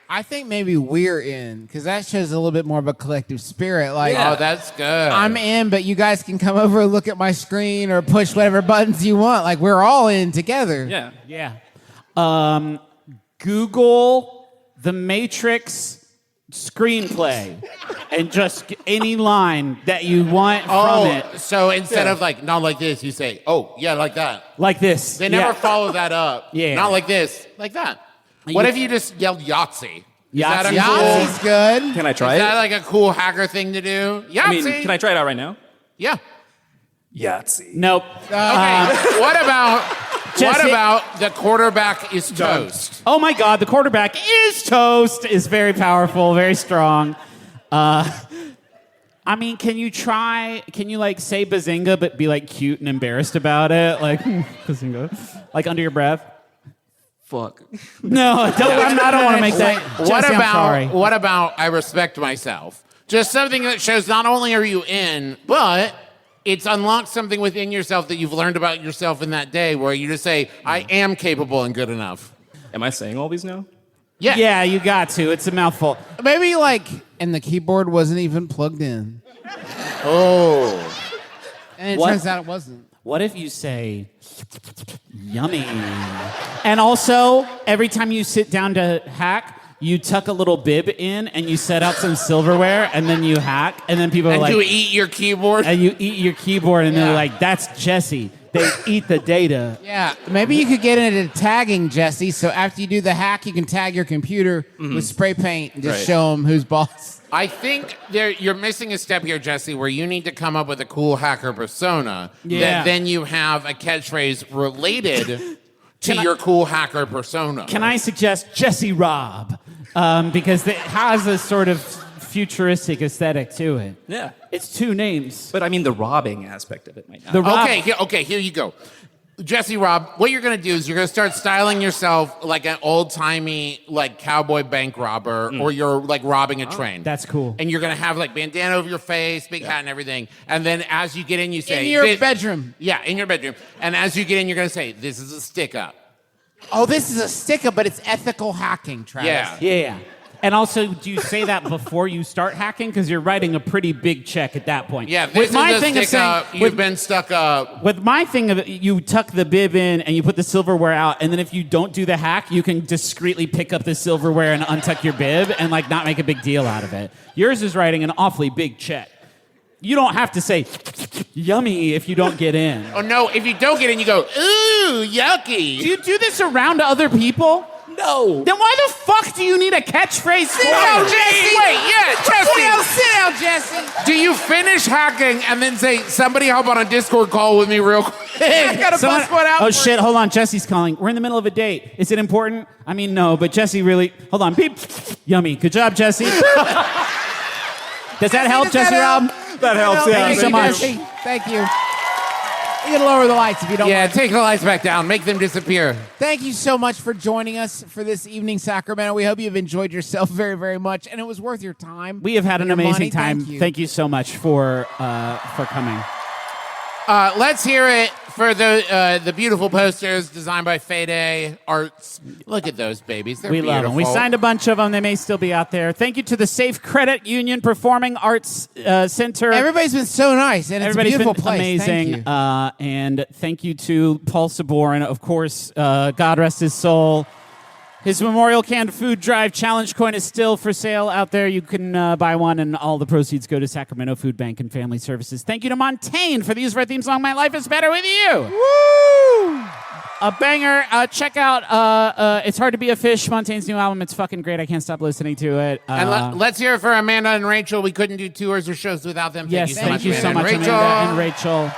I think maybe we're in because that shows a little bit more of a collective spirit. Like, Oh, that's good. I'm in, but you guys can come over and look at my screen or push whatever buttons you want. Like, we're all in together. Yeah. Yeah. Google The Matrix screenplay and just any line that you want from it. So instead of like, not like this, you say, oh, yeah, like that. Like this. They never Yeah. follow that up. Yeah. Not like this, like that. What if you just yelled Yahtzee? Is that a Yahtzee's good. Can I try Is it? that like a cool hacker thing to do? Yahtzee. I mean, can I try it out right now? Yeah. Yahtzee. Nope. Okay. What Jesse- about the quarterback is toast? Oh my God, the quarterback is toast is very powerful, very strong. I mean, can you like say bazinga but be like cute and embarrassed about it? Like, bazinga. Like under your breath? Fuck. No, I don't want to make that. What about I respect myself? Just something that shows not only are you in, but it's unlocked something within yourself that you've learned about yourself in that day where you just say, I am capable and good enough. Am I saying all these now? Yeah. Yeah, you got to. It's a mouthful. Maybe and the keyboard wasn't even plugged in. Oh. And it turns out it wasn't. What if you say, yummy? And also, every time you sit down to hack, you tuck a little bib in and you set out some silverware and then you hack and then people are like... And you eat your keyboard? And you eat your keyboard and they're like, that's Jesse. They eat the data. Yeah, maybe you could get into tagging, Jesse, so after you do the hack, you can tag your computer with spray paint and just show them who's boss. I think you're missing a step here, Jesse, where you need to come up with a cool hacker persona that then you have a catchphrase related to your cool hacker persona. Can I suggest Jesse Robb? Because it has a sort of futuristic aesthetic to it. Yeah. It's two names. But I mean, the robbing aspect of it might not. Here you go. Jesse Robb, what you're going to do is you're going to start styling yourself like an old-timey, like, cowboy bank robber, or you're, like, robbing a train. That's cool. And you're going to have, like, bandana over your face, big hat and everything. And then as you get in, you say... In your bedroom. Yeah, in your bedroom. And as you get in, you're going to say, this is a stick-up. Oh, this is a stick-up, but it's ethical hacking, Travis. Yeah. And also, do you say that before you start hacking? Because you're writing a pretty big check at that point. Yeah, this is a stick-up. You've been stuck up. With my thing of you tuck the bib in and you put the silverware out, and then if you don't do the hack, you can discreetly pick up the silverware and untuck your bib and like not make a big deal out of it. Yours is writing an awfully big check. You don't have to say yummy if you don't get in. Oh no, if you don't get in, you go, ooh, yucky. Do you do this around other people? No. Then why the fuck do you need a catchphrase? Sit down, Jesse. Wait, Jesse. Sit down, Jesse. Do you finish hacking and then say, somebody hop on a Discord call with me real quick? I gotta bust one out. Oh shit, hold on, Jesse's calling. We're in the middle of a date. Is it important? I mean, no, but Jesse really... Hold on, beep. Yummy. Good job, Jesse. Does that help, Jesse Robb? That helps, yeah. Thank you so much. Thank you. You can lower the lights if you don't Yeah, mind. take the lights back down. Make them disappear. Thank you so much for joining us for this evening, Sacramento. We hope you've enjoyed yourself very, very much, and it was worth your time. We have had an amazing time. Thank you. So much for coming. Let's hear it for the beautiful posters designed by Fede Arts. Look at those babies. They're beautiful. Love them. We signed a bunch of them. They may still be out there. Thank you to the Safe Credit Union Performing Arts Center. Everybody's been so nice, and it's a beautiful been place. Amazing. Thank you. And thank you to Paul Sabourin, of course. God rest his soul. His Memorial Canned Food Drive Challenge coin is still for sale out there. You can buy one, and all the proceeds go to Sacramento Food Bank and Family Services. Thank you to Montaigne for the use of our theme song, My Life is Better With You. Woo! A banger. Check out It's Hard to Be a Fish, Montaigne's new album. It's fucking great. I can't stop listening to it. And let's hear it for Amanda and Rachel. We couldn't do tours or shows without them. Thank you so much, Rachel. Amanda and Rachel.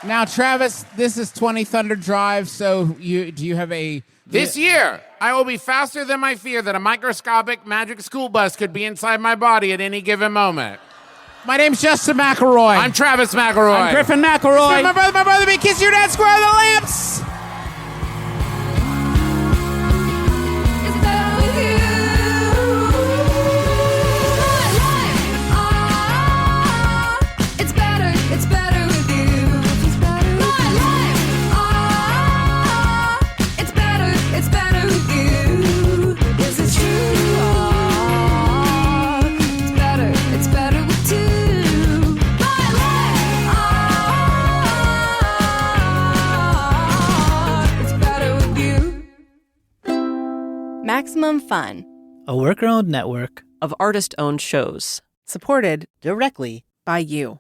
Now, Travis, this is 20 Thunder Drive, so do you have a... This year, I will be faster than my fear that a microscopic magic school bus could be inside my body at any given moment. My name's Justin McElroy. I'm Travis McElroy. I'm Griffin McElroy. My brother, be kiss your dad, square the lamps. It's better with you. It's better with you. My life, it's better with you. This is true. It's better with two. My life, it's better with you. Maximum Fun, a worker-owned network of artist-owned shows, supported directly by you.